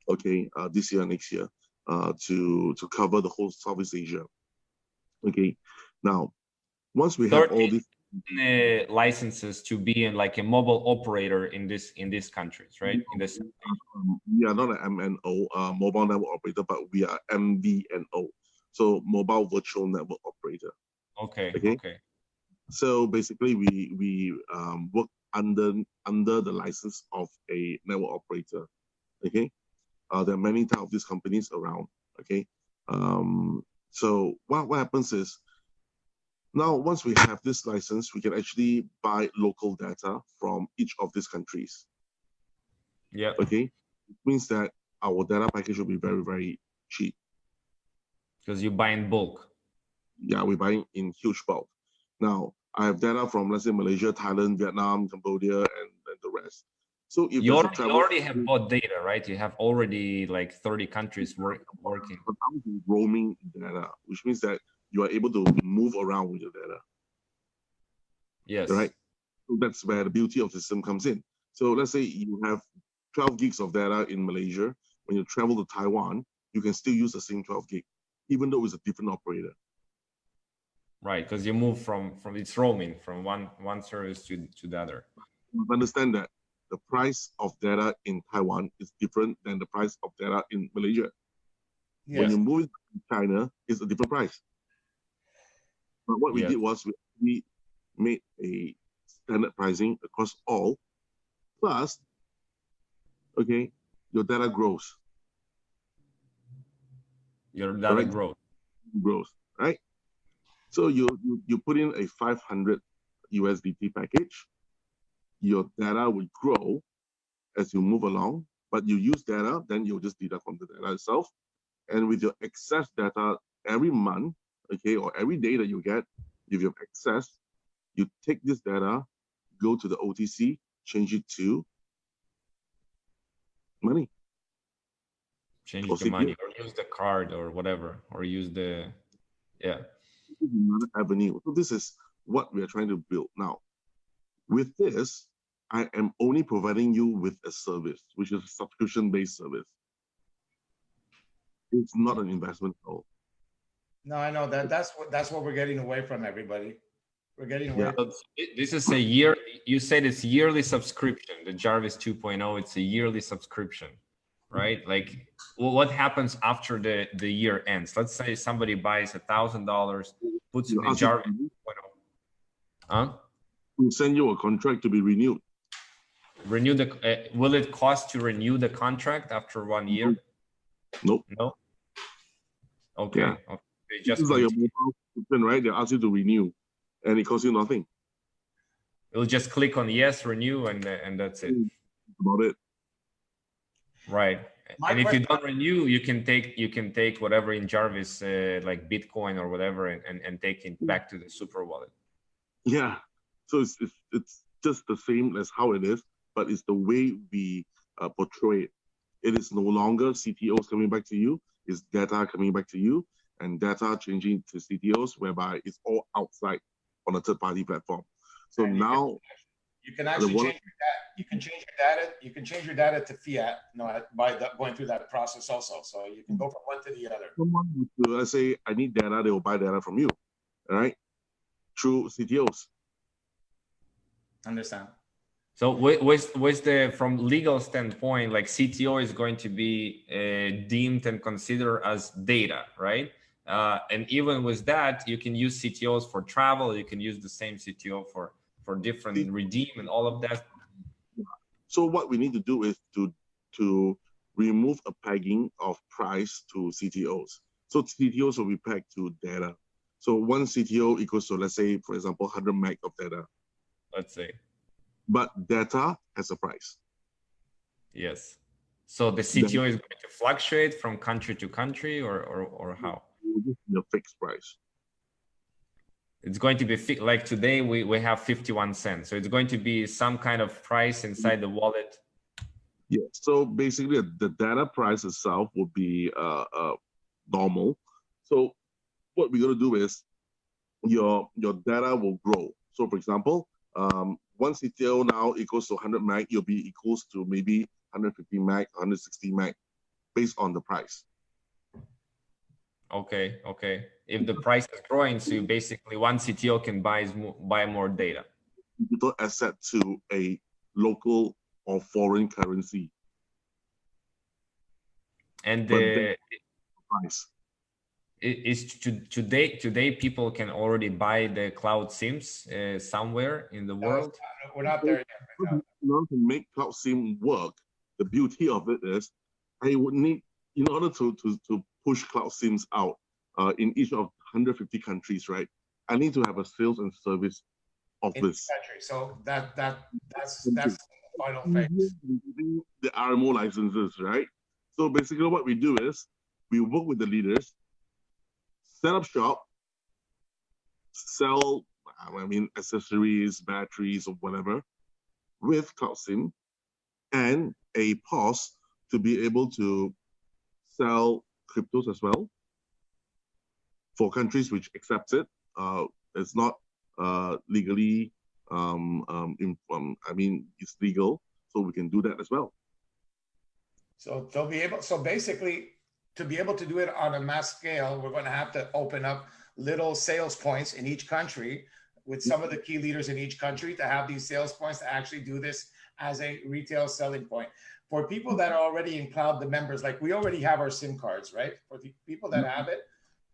okay, this year, next year, to cover the whole Southeast Asia. Okay, now once we have all these licenses to be in like a mobile operator in these countries, right? We are not an MNO, mobile network operator, but we are MVNO, so mobile virtual network operator. Okay. So basically, we work under the license of a network operator. Okay, there are many types of these companies around. Okay, so what happens is, now once we have this license, we can actually buy local data from each of these countries. Yeah. Okay, it means that our data package will be very, very cheap. Because you buy in bulk. Yeah, we buy in huge bulk. Now, I have data from, let's say, Malaysia, Thailand, Vietnam, Cambodia, and the rest. So if you already have bought data, right? You have already like 30 countries working. Roaming data, which means that you are able to move around with your data. Yes. Right? So that's where the beauty of the system comes in. So let's say you have 12 gigs of data in Malaysia. When you travel to Taiwan, you can still use the same 12 gig, even though it's a different operator. Right, because you move from its roaming from one service to the other. Understand that the price of data in Taiwan is different than the price of data in Malaysia. Yes. When you move to China, it's a different price. But what we did was we made a standard pricing across all, plus, okay, your data grows. Your data grows, right? So you put in a 500 USDT package, your data will grow as you move along, but you use data, then you'll just deduct from the data itself. And with your excess data every month, okay, or every day that you get, if you have excess, you take this data, go to the OTC, change it to money. Change the money, or use the card or whatever, or use the, Another avenue. So this is what we are trying to build now. With this, I am only providing you with a service, which is a subscription-based service. It's not an investment at all. No, I know that's what we're getting away from, everybody. We're getting away. So this is a year. You said it's yearly subscription. The Jarvis 2.0. It's a yearly subscription, right? Like, well, what happens after the year ends? Let's say somebody buys $1,000, puts in the Jarvis 2.0. Huh? We'll send you a contract to be renewed. Renew the. Will it cost to renew the contract after 1 year? Nope. No. Okay. Yeah. Okay. They This just is like a mobile subscription, right? They ask you to renew, and it costs you nothing. You'll just click on yes, renew, and that's it. That's about it. Right. My And if you question- don't renew, you can take whatever in Jarvis, like Bitcoin or whatever, and take it back to the super wallet. Yeah. So it's just the same as how it is, but it's the way we portray it. It is no longer CTOs coming back to you. It's data coming back to you, and data changing to CTOs, whereby it's all outside on a third-party platform. So And now you can actually wallet- change your data. You can change your data. You can change your data to fiat, by going through that process also. So you can go from one to the other. someone would, let's say, I need data, they will buy data from you, all right? Through CTOs. Understand? So with the from legal standpoint, like CTO is going to be deemed and considered as data, right? And even with that, you can use CTOs for travel. You can use the same CTO for different redeem and all of that. So what we need to do is to remove a pegging of price to CTOs. So CTOs will be pegged to data. So one CTO equals to, let's say, for example, 100 meg of data. Let's say. But data has a price. Yes. So the CTO is going to fluctuate from country to country, or how? It will just be a fixed price. It's going to be like today we have 51 cents. So it's going to be some kind of price inside the wallet. Yeah. So basically, the data price itself will be normal. So what we're going to do is your data will grow. So for example, one CTO now equals to 100 meg, you'll be equals to maybe 150 meg, 160 meg, based on the price. Okay. If the price is growing, so you basically one CTO can buy more data. Digital asset to a local or foreign currency. And But the price. today people can already buy the cloud SIMs somewhere in the world. We're not there yet. In order to make cloud SIM work, the beauty of it is I would need, in order to push cloud SIMs out in each of 150 countries, right? I need to have a sales and service In office. the country. So that's the final phase. The RMO licenses, right? So basically what we do is we work with the leaders, set up shop, sell, accessories, batteries, or whatever, with Cloud SIM, and a POS to be able to sell cryptos as well for countries which accepts it. It's not legally, it's legal, so we can do that as well. So they'll be able. So basically, to be able to do it on a mass scale, we're going to have to open up little sales points in each country with some of the key leaders in each country to have these sales points to actually do this as a retail selling point. For people that are already in cloud, the members, like we already have our SIM cards, right? For the people that have it,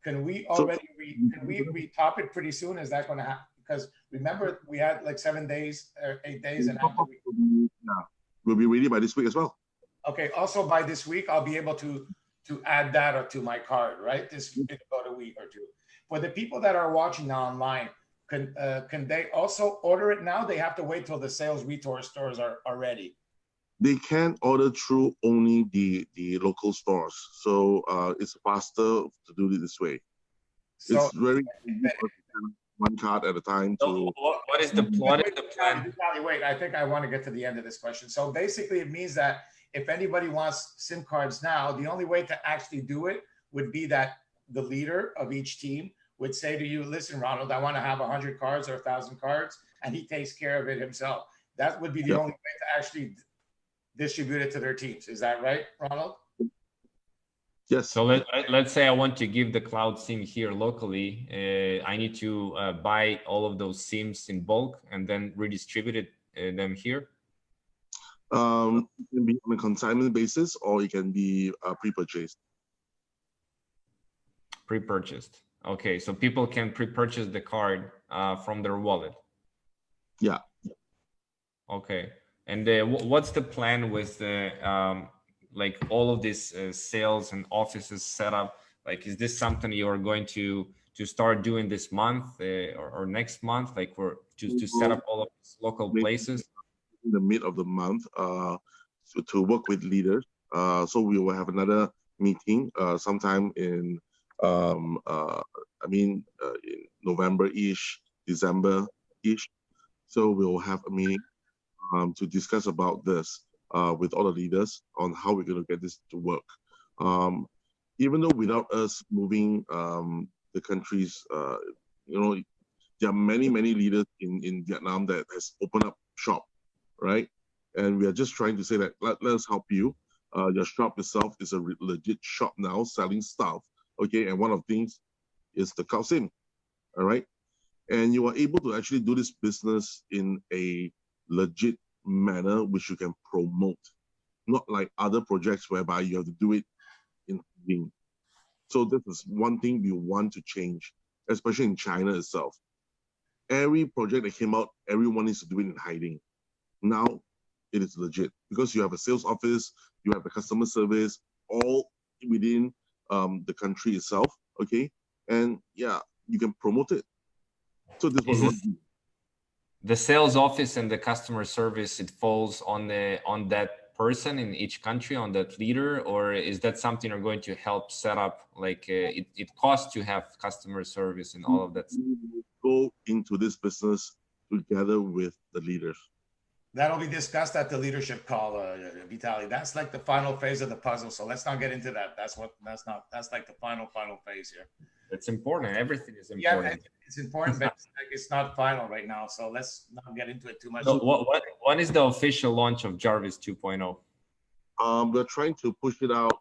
can we already top it pretty soon? Is that going to happen? Because remember, we had like 7 days or 8 days, and after we'll be ready by this week as well. Okay. Also, by this week, I'll be able to add data to my card, right? This in about a week or two. For the people that are watching now online, can they also order it now? They have to wait till the sales retail stores are ready. They can order through only the local stores, so it's faster to do it this way. So it's very one card at a time. So what is the plan? Wait, I think I want to get to the end of this question. So basically, it means that if anybody wants SIM cards now, the only way to actually do it would be that the leader of each team would say to you, listen, Ronald, I want to have 100 cards or 1,000 cards, and he takes care of it himself. That would be the only way to actually distribute it to their teams. Is that right, Ronald? Yes. So let's say I want to give the cloud SIM here locally. I need to buy all of those SIMs in bulk and then redistribute them here. It can be on a consignment basis, or it can be pre-purchased. Pre-purchased. Okay, so people can pre-purchase the card from their wallet. Yeah. Okay, and what's the plan with the like all of these sales and offices set up? Like, is this something you are going to start doing this month or next month? Like, for to set up all of these local places? In the mid of the month, to work with leaders. So we will have another meeting sometime in in November-ish, December-ish. So we'll have a meeting to discuss about this with all the leaders on how we're going to get this to work. Even though without us moving the countries, there are many leaders in Vietnam that has opened up shop, right? And we are just trying to say that let us help you. Your shop itself is a legit shop now, selling stuff. Okay, and one of the things is the cloud SIM. All right, and you are able to actually do this business in a legit manner, which you can promote, not like other projects whereby you have to do it in hiding. So this is one thing we want to change, especially in China itself. Every project that came out, everyone needs to do it in hiding. Now it is legit because you have a sales office, you have a customer service, all within the country itself. Okay, and yeah, you can promote it. So this was the sales office and the customer service. It falls on that person in each country, on that leader, or is that something you're going to help set up? Like it costs to have customer service and all of that. Go into this business together with the leaders. That'll be discussed at the leadership call, Vitaly. That's like the final phase of the puzzle. So let's not get into that. That's like the final phase here. It's important. Everything is important. Yeah, it's important, but it's not final right now. So let's not get into it too much. So what is the official launch of Jarvis 2.0? We're trying to push it out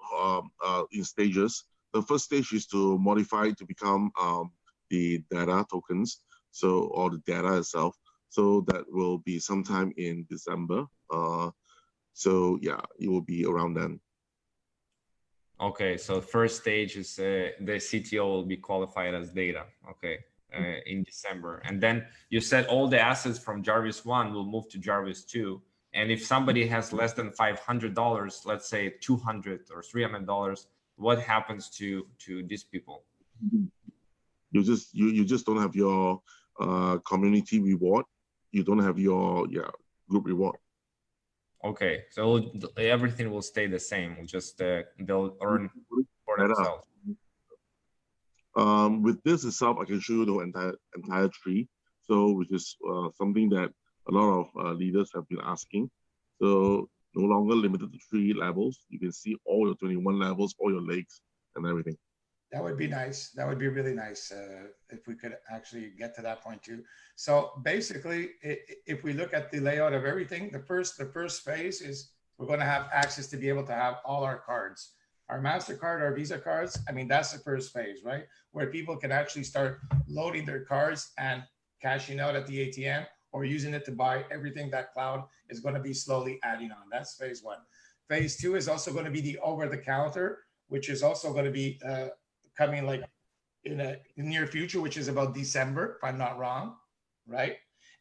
in stages. The first stage is to modify it to become the data tokens, or the data itself. So that will be sometime in December. So yeah, it will be around then. Okay, so first stage is the CTO will be qualified as data. Okay, in December, and then you said all the assets from Jarvis 1 will move to Jarvis 2. And if somebody has less than $500, let's say $200 or $300, what happens to these people? You just don't have your community reward. You don't have your group reward. Okay, so everything will stay the same. Just they'll earn for themselves. With this itself, I can show you the entire tree. So, which is something that a lot of leaders have been asking. So, no longer limited to 3 levels. You can see all your 21 levels, all your lakes, and everything. That would be nice. That would be really nice if we could actually get to that point too. So basically, if we look at the layout of everything, the first phase is we're going to have access to be able to have all our cards, our MasterCard, our Visa cards. I mean, that's the first phase, right? Where people can actually start loading their cards and cashing out at the ATM or using it to buy everything that cloud is going to be slowly adding on. That's phase 1. Phase 2 is also going to be the over-the-counter, which is also going to be coming like in the near future, which is about December, if I'm not wrong, right?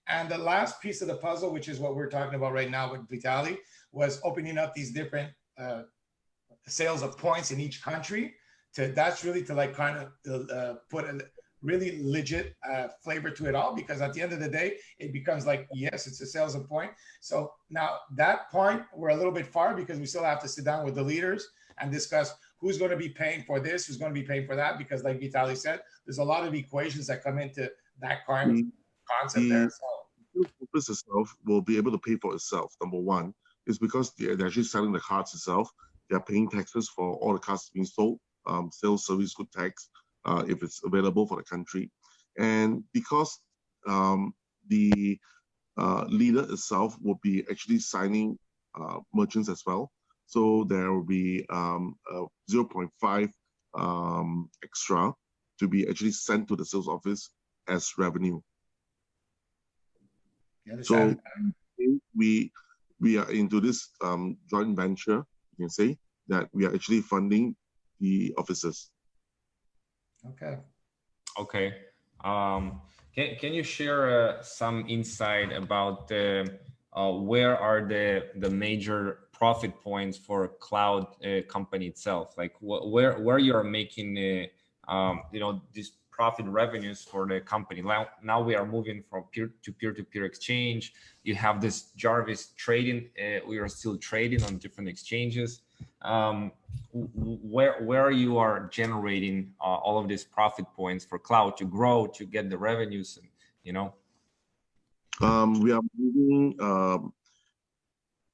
And the last piece of the puzzle, which is what we're talking about right now with Vitaly, was opening up these different sales of points in each country. That's really to like kind of put a really legit flavor to it all, because at the end of the day, it becomes like, yes, it's a sales of point. So now that point, we're a little bit far because we still have to sit down with the leaders and discuss who's going to be paying for this, who's going to be paying for that, because like Vitaly said, there's a lot of equations that come into that kind of concept there. So the business itself will be able to pay for itself. Number one is because they're actually selling the cards itself. They're paying taxes for all the cards being sold, sales, service, good tax, if it's available for the country. And because the leader itself will be actually signing merchants as well. So there will be 0.5 extra to be actually sent to the sales office as revenue. So we are into this joint venture, you can say, that we are actually funding the offices. Okay. Okay. Can you share some insight about where are the major profit points for cloud company itself? Like where you are making you know, these profit revenues for the company. Now we are moving from peer-to-peer exchange. You have this Jarvis trading. We are still trading on different exchanges. Where you are generating all of these profit points for cloud to grow, to get the revenues, and you know. We are moving.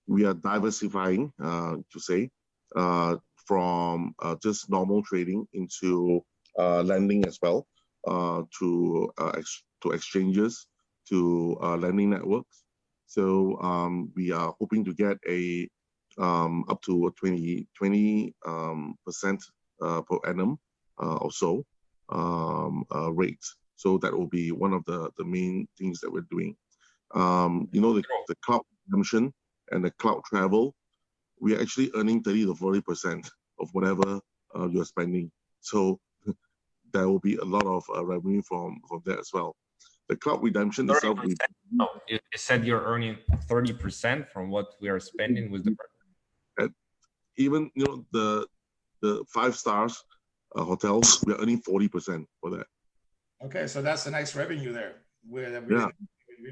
We are diversifying, to say, from just normal trading into lending as well, to exchanges, to lending networks. So we are hoping to get a up to a 20% per annum or so rate. So that will be one of the main things that we're doing. You know, the cloud redemption and the cloud travel, we are actually earning 30 to 40% of whatever you're spending. So there will be a lot of revenue from that as well. The cloud redemption 30%? itself. No, you said you're earning 30% from what we are spending with the. Even, you know, the 5 stars hotels, we're earning 40% for that. Okay, so that's a nice revenue there. Yeah,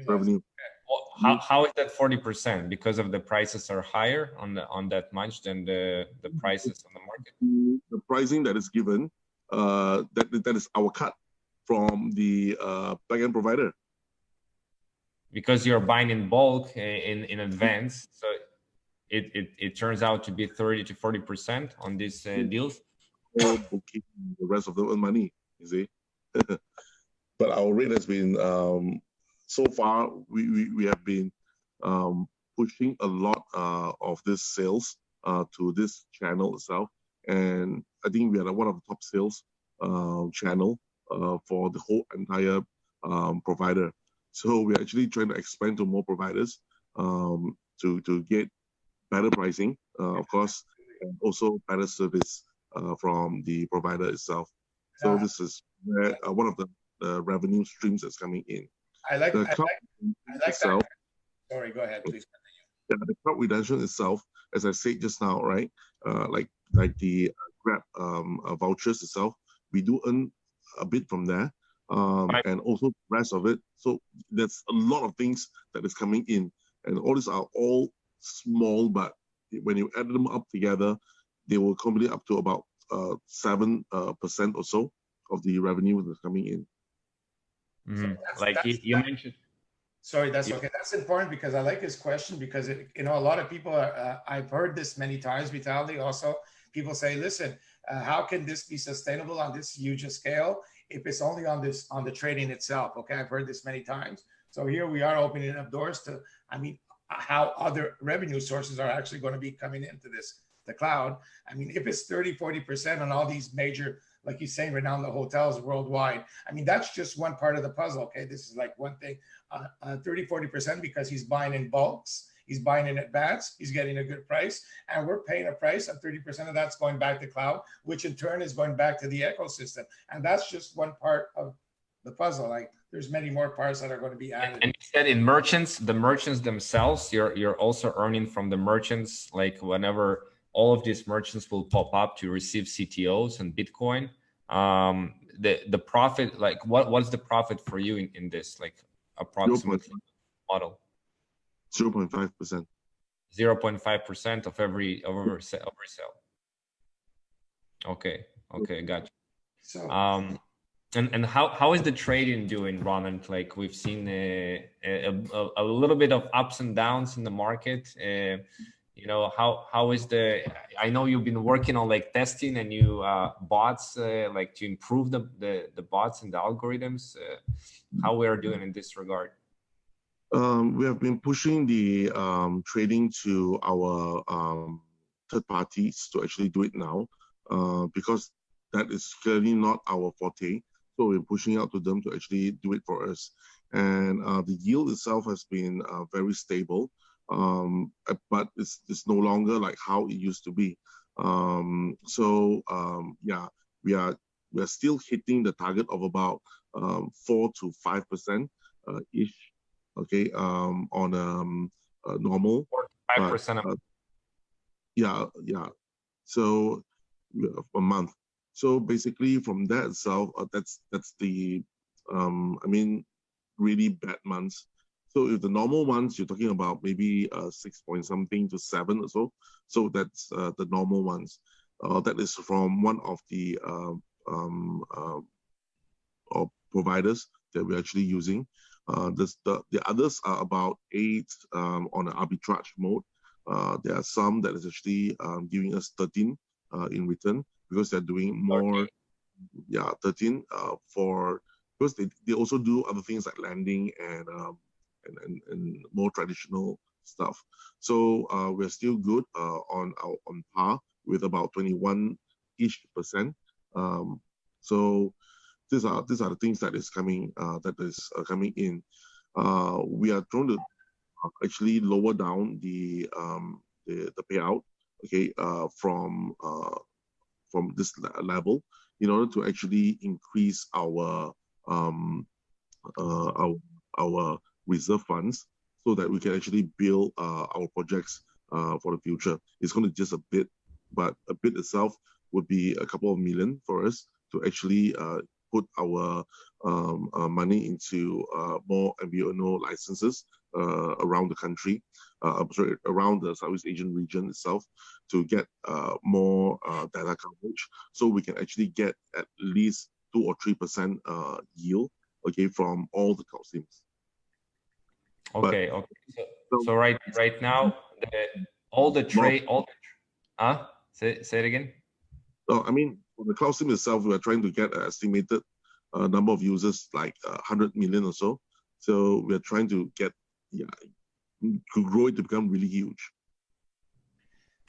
revenue. Well, how is that 40%? Because of the prices are higher on that much than the prices on the market? The pricing that is given, that is our cut from the backend provider. Because you're buying in bulk in advance, so it turns out to be 30 to 40% on these deals. Booking the rest of the money, you see. But our rate has been so far. We have been pushing a lot of this sales to this channel itself, and I think we are one of the top sales channel for the whole entire provider. So we're actually trying to expand to more providers to get better pricing, of course, and also better service from the provider itself. So this is where one of the revenue streams that's coming in. I like the cloud itself. Sorry, go ahead, please. Yeah, the cloud redemption itself, as I said just now, right? Like the Grab vouchers itself, we do earn a bit from there, and also the rest of it. So there's a lot of things that is coming in, and all these are all small, but when you add them up together, they will complete up to about 7% or so of the revenue that's coming in. Mm-hmm. So like you mentioned. Sorry, that's okay. That's important because I like his question because you know, a lot of people are, I've heard this many times, Vitaly, also people say, listen, how can this be sustainable on this huge scale if it's only on the trading itself? Okay, I've heard this many times. So here we are opening up doors to, I mean, how other revenue sources are actually going to be coming into the cloud. I mean, if it's 30, 40% on all these major, like you're saying right now, the hotels worldwide, I mean, that's just one part of the puzzle. Okay, this is like one thing, 30, 40% because he's buying in bulks, he's buying in advance, he's getting a good price, and we're paying a price, and 30% of that's going back to cloud, which in turn is going back to the ecosystem. And that's just one part of the puzzle. Like there's many more parts that are going to be added. And you said in merchants, the merchants themselves, you're also earning from the merchants, like whenever all of these merchants will pop up to receive CTOs and Bitcoin. The profit, like what's the profit for you in this, like approximately model? 0.5%. 0.5% of every sale. Okay, gotcha. So and how is the trading doing, Ronald? Like we've seen a little bit of ups and downs in the market. You know, how is I know you've been working on like testing and new bots, like to improve the bots and the algorithms. How we are doing in this regard? We have been pushing the trading to our third parties to actually do it now, because that is clearly not our forte. So we're pushing out to them to actually do it for us. And the yield itself has been very stable, but it's no longer like how it used to be. Yeah, we are still hitting the target of about 4 to 5% ish. Okay, on normal. 5%. Yeah. So a month. So basically, from that itself, that's the I mean, really bad months. So if the normal ones, you're talking about maybe 6 point something to 7 or so. So that's the normal ones. That is from one of the providers that we're actually using. The others are about 8 on an arbitrage mode. There are some that is actually giving us 13 in return because they're doing more. Okay. Yeah, 13 because they also do other things like lending and more traditional stuff. So we're still good on par with about 21-ish%. So these are the things that is coming coming in. We are trying to actually lower down the payout, okay, from this level in order to actually increase our reserve funds so that we can actually build our projects for the future. It's going to just a bit, but a bit itself would be a couple of million for us to actually put our money into more MVNO licenses around the country, around the Southeast Asian region itself, to get more data coverage, so we can actually get at least 2 or 3% yield, okay, from all the cloud SIMs. Okay, okay. So right now, say it again. So I mean, for the cloud SIM itself, we are trying to get an estimated number of users like 100 million or so. So we are trying to get, to grow it to become really huge.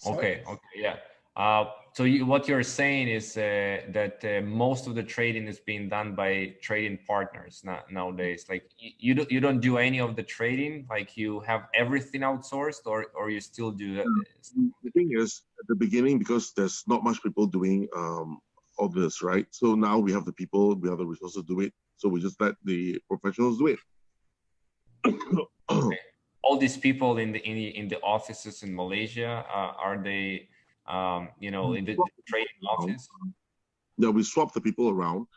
Okay, yeah. So what you're saying is that most of the trading is being done by trading partners nowadays. Like you don't do any of the trading. Like you have everything outsourced, or you still do that. The thing is, at the beginning, because there's not much people doing all this, right? So now we have the people, we have the resources to do it. So we just let the professionals do it. Okay. All these people in the offices in Malaysia, are they in the trading office? Yeah, we swap the people around.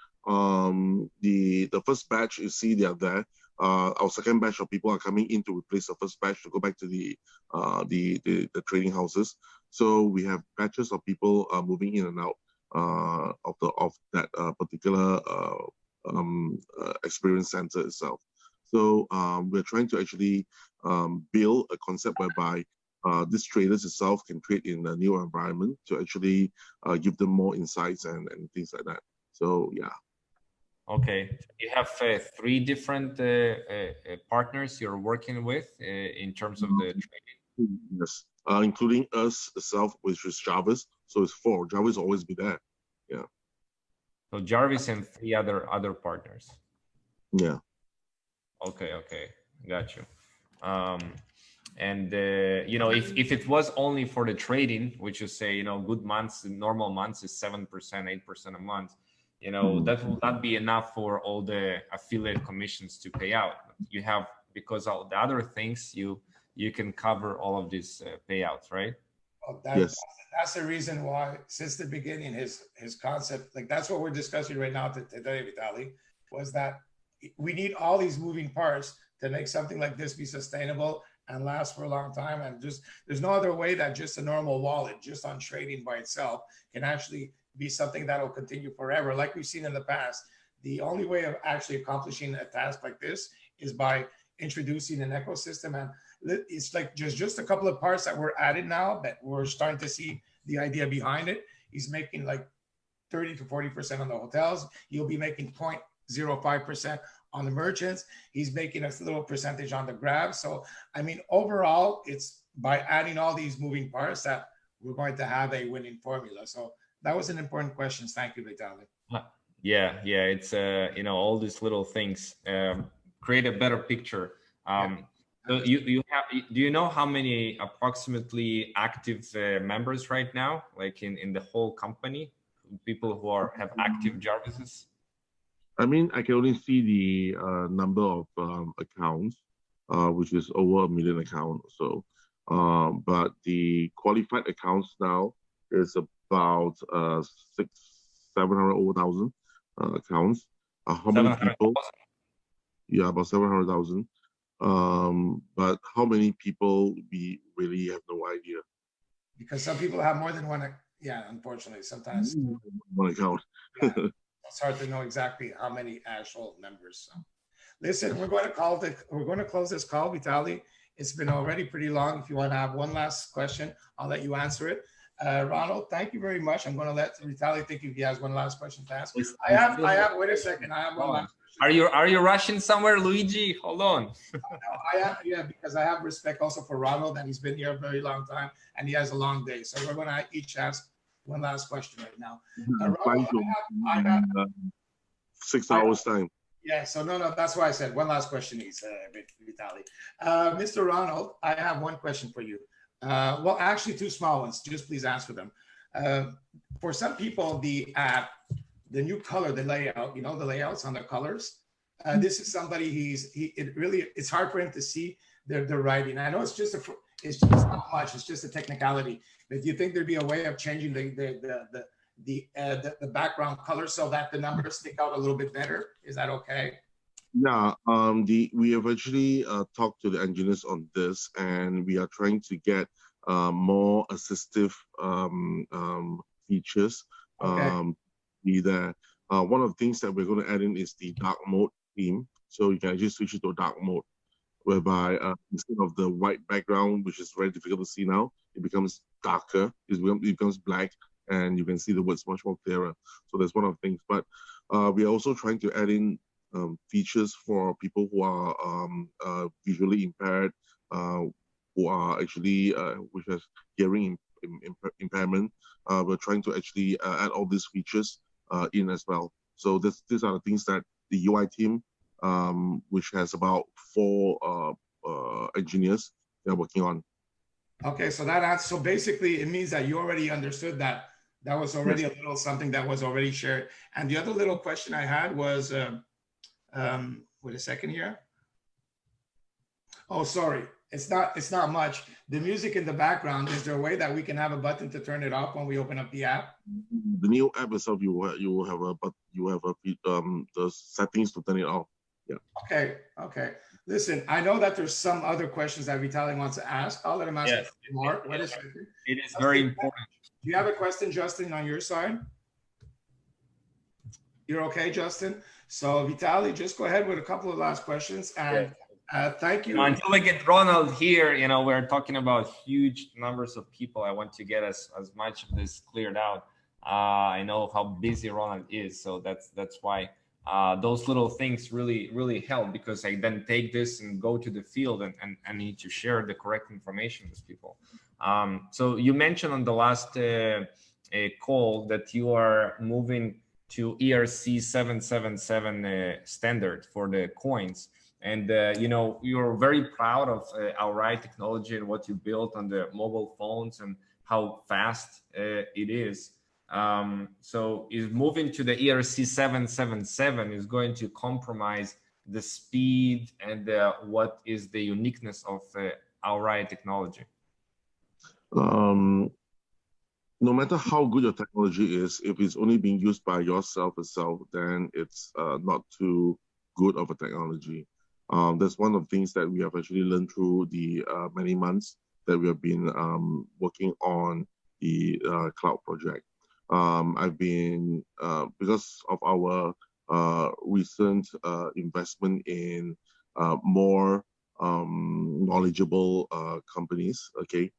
The first batch, you see, they are there. Our second batch of people are coming in to replace the first batch to go back to the trading houses. So we have batches of people moving in and out of that particular experience center itself. So we're trying to actually build a concept whereby these traders itself can trade in a new environment to actually give them more insights and things like that. So yeah. Okay, you have 3 different partners you're working with in terms of the trading. Yes, including us itself, which is Jarvis. So it's 4. Jarvis will always be there. Yeah. So Jarvis and 3 other partners. Yeah. Okay, got you. And if it was only for the trading, which you say, good months, normal months is 7%, 8% a month, that will not be enough for all the affiliate commissions to pay out. You have, because all the other things, you can cover all of these payouts, right? Well, yes. That's the reason why, since the beginning, his concept, like that's what we're discussing right now today, Vitaly, was that we need all these moving parts to make something like this be sustainable and last for a long time. And just there's no other way that just a normal wallet, just on trading by itself, can actually be something that will continue forever. Like we've seen in the past, the only way of actually accomplishing a task like this is by introducing an ecosystem. And it's like just a couple of parts that were added now that we're starting to see the idea behind it. He's making like 30 to 40% on the hotels. You'll be making 0.05% on the merchants. He's making a little percentage on the grab. So, I mean, overall, it's by adding all these moving parts that we're going to have a winning formula. So that was an important question. Thank you, Vitaly. Yeah, it's all these little things create a better picture. So you have, do you know how many approximately active members right now, like in the whole company, people who have active Jarvises? I mean, I can only see the number of accounts, which is over 1 million accounts. So, but the qualified accounts now is about 700,000 accounts. How many people? Yeah, about 700,000. But how many people, we really have no idea. Because some people have more than one. Yeah, unfortunately, sometimes one account. Yeah, it's hard to know exactly how many actual members. So, listen, we're going to close this call, Vitaly. It's been already pretty long. If you want to have one last question, I'll let you answer it. Ronald, thank you very much. I'm going to let Vitaly think if he has one last question to ask. I have. Wait a second. I have one last question. Are you rushing somewhere, Luigi? Hold on. Yeah, because I have respect also for Ronald, and he's been here a very long time, and he has a long day. So we're going to each ask one last question right now. Ronald, I have 6 hours time. Yeah, so no, that's why I said one last question, Vitaly. Mr. Ronald, I have one question for you. Well, actually, two small ones. Just please answer them. For some people, the app, the new color, the layout, the layouts on the colors. This is somebody it's hard for him to see their writing. I know it's not much. It's just a technicality. But do you think there'd be a way of changing the background color so that the numbers stick out a little bit better? Is that okay? Yeah, we have actually talked to the engineers on this, and we are trying to get more assistive features. Be there. One of the things that we're going to add in is the dark mode theme, so you can actually switch it to dark mode, whereby instead of the white background, which is very difficult to see now, it becomes darker. It becomes black, and you can see the words much more clearer. So that's one of the things. But we are also trying to add in features for people who are visually impaired, who are actually which has hearing impairment. We're trying to actually add all these features in as well. So these are the things that the UI team, which has about 4 engineers, they're working on. Okay, so basically it means that you already understood that. That was already a little something that was already shared. And the other little question I had was, wait a second here. Oh, sorry. It's not much. The music in the background, is there a way that we can have a button to turn it off when we open up the app? The new app itself, you will have the settings to turn it off. Yeah. Okay. Listen, I know that there's some other questions that Vitaly wants to ask. I'll let him ask more. Wait a second. It is very important. Do you have a question, Justin, on your side? You're okay, Justin? So Vitaly, just go ahead with a couple of last questions. And thank you. Until we get Ronald here, we're talking about huge numbers of people. I want to get as much of this cleared out. I know how busy Ronald is, so that's why those little things really help, because I then take this and go to the field and need to share the correct information with people. So you mentioned on the last call that you are moving to ERC 777 standard for the coins. And, you're very proud of our technology and what you built on the mobile phones and how fast it is. So is moving to the ERC 777 is going to compromise the speed and what is the uniqueness of our technology? No matter how good your technology is, if it's only being used by yourself itself, then it's not too good of a technology. That's one of the things that we have actually learned through the many months that we have been working on the cloud project. I've been, because of our recent investment in more knowledgeable companies, okay?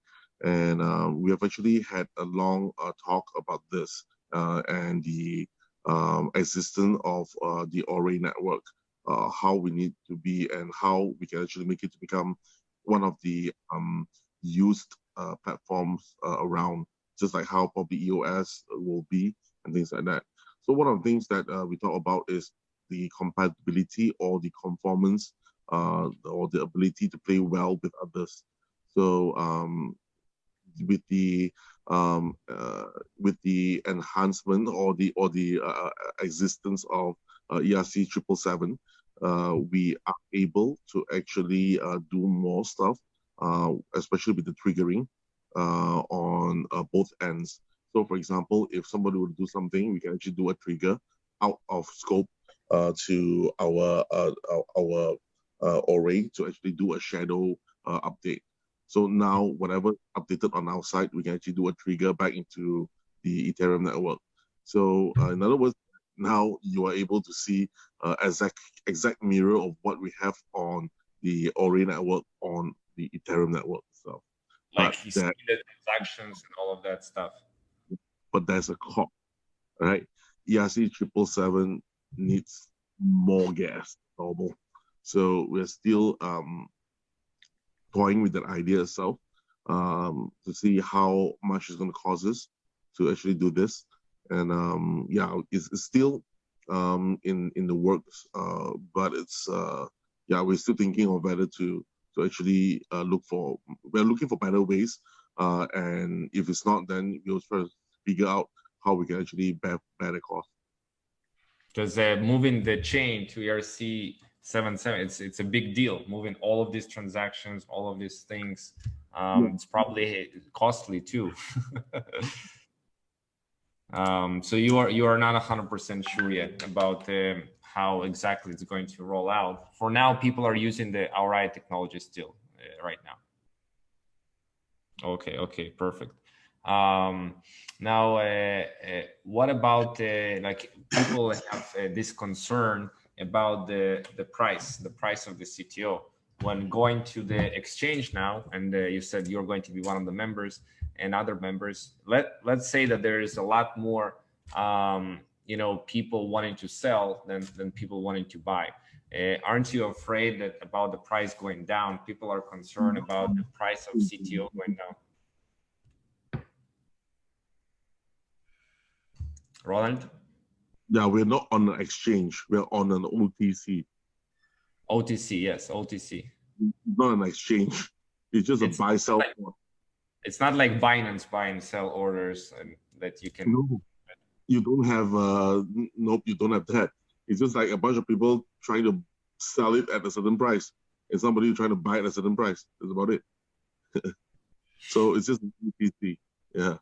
And we have actually had a long talk about this and the existence of the Ore network, how we need to be and how we can actually make it to become one of the used platforms around. just like how probably EOS will be and things like that. So one of the things that we talk about is the compatibility or the conformance or the ability to play well with others. So with the enhancement or the existence of ERC 777, we are able to actually do more stuff, especially with the triggering on both ends. So, for example, if somebody would do something, we can actually do a trigger out of scope to our array to actually do a shadow update. So now, whatever updated on our side, we can actually do a trigger back into the Ethereum network. So, in other words, now you are able to see exact mirror of what we have on the array network on the Ethereum network. So, like you see the transactions and all of that stuff. But there's a clock, right? ERC 777 needs more gas than normal. So we're still toying with that idea itself to see how much it's going to cost us to actually do this. And yeah, it's still in the works, but it's yeah, we're still thinking of whether to actually we're looking for better ways, and if it's not, then we'll try to figure out how we can actually bear the cost. Because moving the chain to ERC 777, it's a big deal. Moving all of these transactions, all of these things, it's probably costly too. So you are not 100% sure yet about how exactly it's going to roll out. For now, people are using the RI technology still right now. Okay, perfect. Now, what about like people have this concern about the price of the CTO when going to the exchange now, and you said you're going to be one of the members and other members. Let's say that there is a lot more you know, people wanting to sell than people wanting to buy. Aren't you afraid that about the price going down? People are concerned about the price of CTO going down. Ronald? Yeah, we're not on an exchange. We're on an OTC. OTC, yes, OTC. Not an exchange. It's just a buy-sell. It's not like Binance buy and sell orders and that you can. No, you don't have. Nope, you don't have that. It's just like a bunch of people trying to sell it at a certain price, and somebody trying to buy it at a certain price. That's about it. So it's just OTC. Yeah.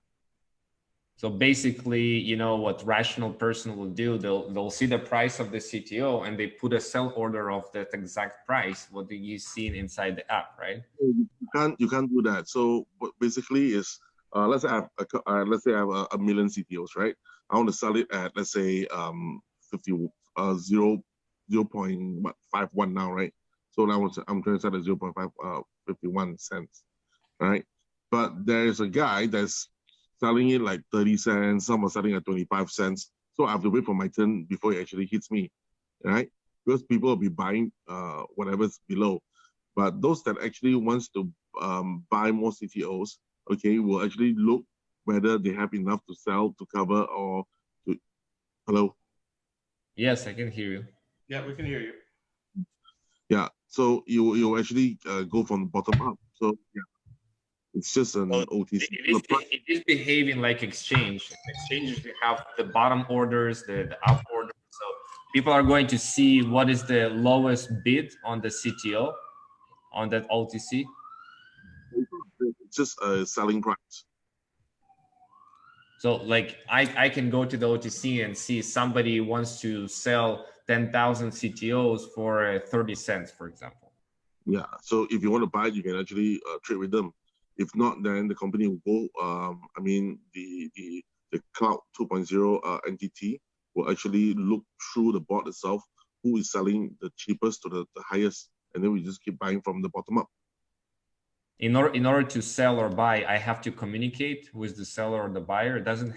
So basically, you know, what rational person will do, they'll see the price of the CTO and they put a sell order of that exact price, what you see inside the app, right? You can't do that. So what basically is, let's say I have a million CTOs, right? I want to sell it at, let's say 0.51 now, right? So now I'm trying to sell at 0.51 cents, right? But there's a guy that's selling it like 30 cents, some are selling at 25 cents. So I have to wait for my turn before it actually hits me, right? Because people will be buying whatever's below. But those that actually wants to buy more CTOs, okay, will actually look whether they have enough to sell to cover or to. Hello? Yes, I can hear you. Yeah, we can hear you. Yeah, so you actually go from the bottom up. So yeah. It's just an OTC. It is behaving like exchange. Exchanges, you have the bottom orders, the up orders. So people are going to see what is the lowest bid on the CTO on that OTC. It's just a selling price. So like I can go to the OTC and see somebody wants to sell 10,000 CTOs for 30 cents, for example. Yeah. So if you want to buy it, you can actually trade with them. If not, then the company will go. I mean, the Cloud 2.0 entity will actually look through the bot itself, who is selling the cheapest to the highest, and then we just keep buying from the bottom up. In order to sell or buy, I have to communicate with the seller or the buyer. It doesn't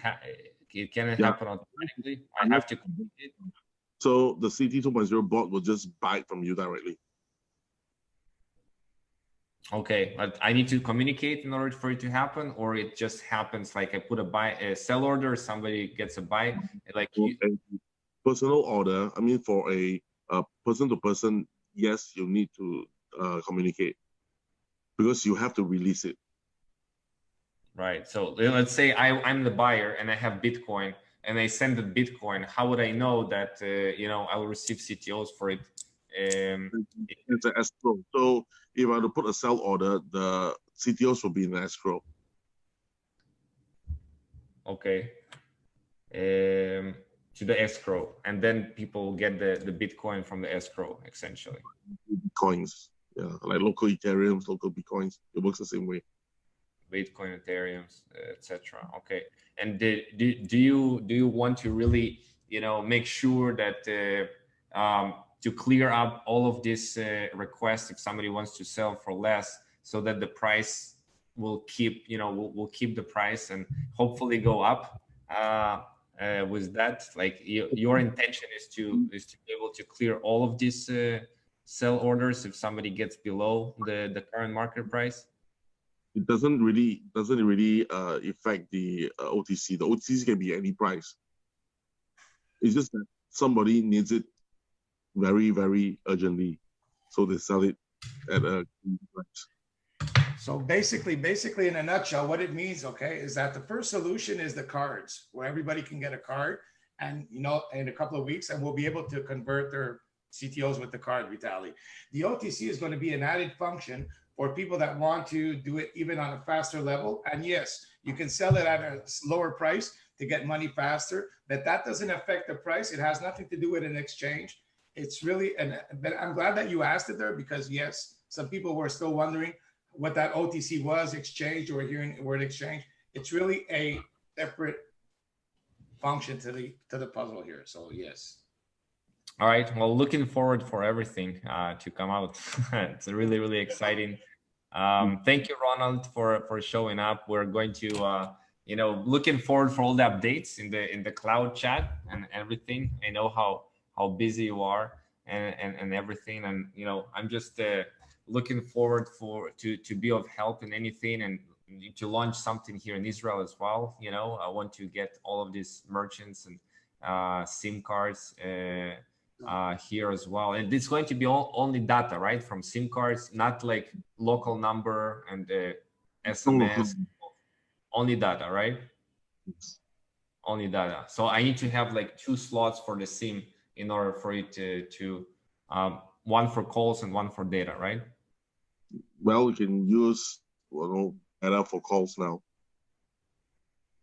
it cannot happen automatically. I have to communicate. So the CT 2.0 bot will just buy it from you directly. Okay, but I need to communicate in order for it to happen, or it just happens like I put a sell order, somebody gets a buy, like For you. a personal order, I mean, for a person to person, yes, you need to communicate because you have to release it. Right. So let's say I'm the buyer and I have Bitcoin and I send the Bitcoin. How would I know that I will receive CTOs for it? It's an escrow. So if I were to put a sell order, the CTOs will be in the escrow. Okay. To the escrow, and then people get the Bitcoin from the escrow, essentially. Bitcoins, yeah, like local Ethereum, local Bitcoins. It works the same way. Bitcoin, Ethereum, etc. Okay. And do you want to really make sure that to clear up all of these requests if somebody wants to sell for less, so that the price will keep will keep the price and hopefully go up? With that, like your intention is to be able to clear all of these sell orders if somebody gets below the current market price? It doesn't really affect the OTC. The OTC can be any price. It's just that somebody needs it very, very urgently, so they sell it at a price. So basically, in a nutshell, what it means, okay, is that the first solution is the cards, where everybody can get a card, and in a couple of weeks, and we'll be able to convert their CTOs with the card, Vitaly. The OTC is going to be an added function for people that want to do it even on a faster level. And yes, you can sell it at a lower price to get money faster, but that doesn't affect the price. It has nothing to do with an exchange. It's really, but I'm glad that you asked it there, because yes, some people were still wondering what that OTC was, exchange, or hearing the word exchange. It's really a separate function to the puzzle here. So yes. All right. Well, looking forward for everything to come out. It's really, really exciting. Thank you, Ronald, for showing up. We're going to looking forward for all the updates in the cloud chat and everything. I know how busy you are and everything, and I'm just looking forward to be of help in anything and to launch something here in Israel as well. I want to get all of these merchants and SIM cards here as well, and it's going to be only data, right, from SIM cards, not like local number and SMS. Only data, right? Only data. So I need to have like 2 slots for the SIM in order for it to one for calls and one for data, right? Well, you can use data for calls now.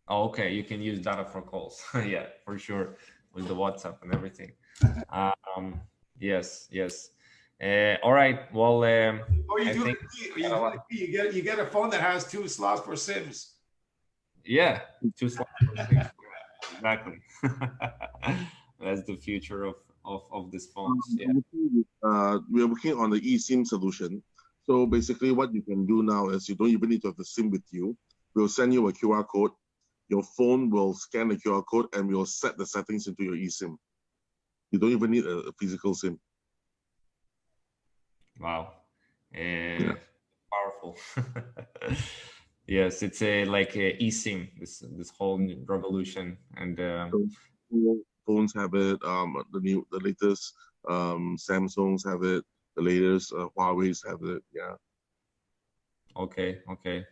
Oh, okay, you can use data for calls. Yeah, for sure, with the WhatsApp and everything. Yes. All right. Well, Or you get a phone that has 2 slots for SIMs. Yeah, 2 slots for SIMs. Exactly. That's the future of these phones. Yeah. We are working on the eSIM solution. So basically what you can do now is you don't even need to have the SIM with you. We'll send you a QR code. Your phone will scan the QR code and we'll set the settings into your eSIM. You don't even need a physical SIM. Wow. Powerful. Yes, it's like a eSIM, this whole new revolution. And so phones have it, the latest Samsungs have it, the latest Huawei's have it. Yeah. Okay,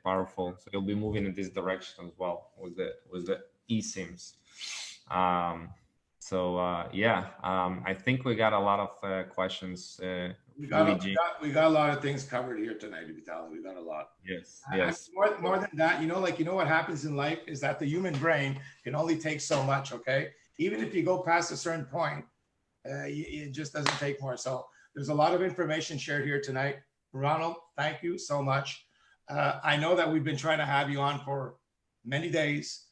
powerful. So you'll be moving in this direction as well with the eSIMs. I think we got a lot of questions. We got a lot of things covered here tonight, Vitaly. We got a lot. Yes. More than that, what happens in life is that the human brain can only take so much. Okay, even if you go past a certain point, it just doesn't take more. So there's a lot of information shared here tonight. Ronald, thank you so much. I know that we've been trying to have you on for many days.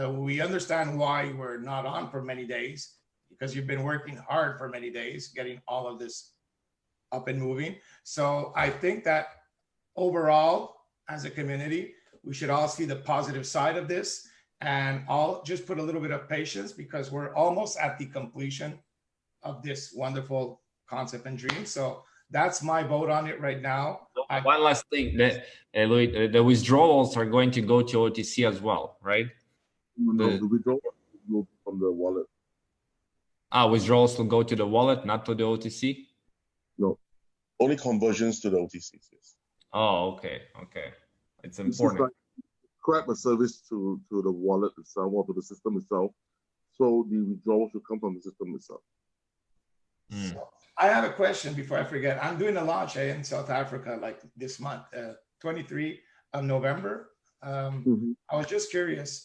We understand why you were not on for many days, because you've been working hard for many days, getting all of this up and moving. So I think that overall, as a community, we should all see the positive side of this, and I'll just put a little bit of patience, because we're almost at the completion of this wonderful concept and dream. So that's my vote on it right now. One last thing, that Louis, the withdrawals are going to go to OTC as well, right? No, the withdrawal will go from the wallet. Withdrawals will go to the wallet, not to the OTC. No, only conversions to the OTCs. Yes. Oh, okay. It's This is important. like grab a service to the wallet itself or to the system itself. So the withdrawal should come from the system itself. So I have a question before I forget. I'm doing a launch in South Africa like this month, 23 of November. I was just curious,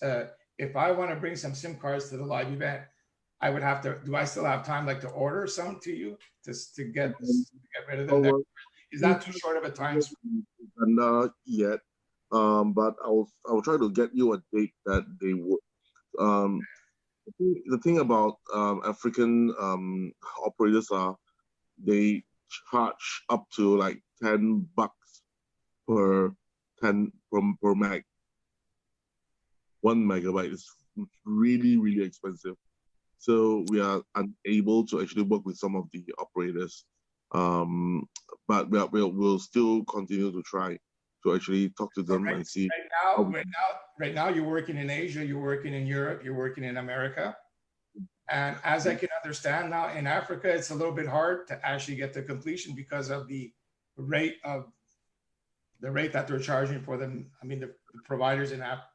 if I want to bring some SIM cards to the live event, I would have to, do I still have time like to order some to you to get rid of them? There? Is that too short of a time? Not yet, but I'll try to get you a date that they would. The thing about African operators are they charge up to like $10 per meg. 1 megabyte is really expensive. So we are unable to actually work with some of the operators. But we'll still continue to try to actually talk to them and see. Right now, you're working in Asia, you're working in Europe, you're working in America. And as I can understand now, in Africa, it's a little bit hard to actually get to completion because of the rate that they're charging for them. I mean, the providers in Africa,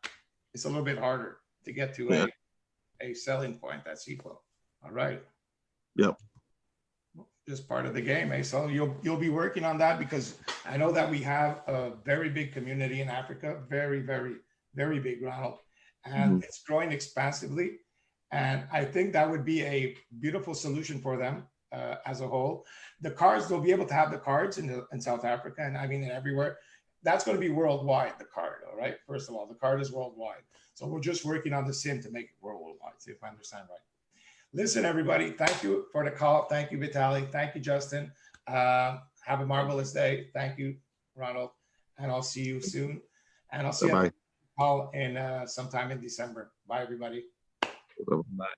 it's a little bit harder to get to a selling point that's equal. All right. Yep. Just part of the game, eh? So you'll be working on that, because I know that we have a very big community in Africa, very big, Ronald, and it's growing expansively. And I think that would be a beautiful solution for them as a whole. The cards, they'll be able to have the cards in South Africa, and I mean everywhere. That's going to be worldwide, the card, all right? First of all, the card is worldwide. So we're just working on the SIM to make it worldwide, see if I understand right. Listen, everybody, thank you for the call. Thank you, Vitaly. Thank you, Justin. Have a marvelous day. Thank you, Ronald. And I'll see you soon. And I'll see you all in sometime in December. Bye, everybody. Bye.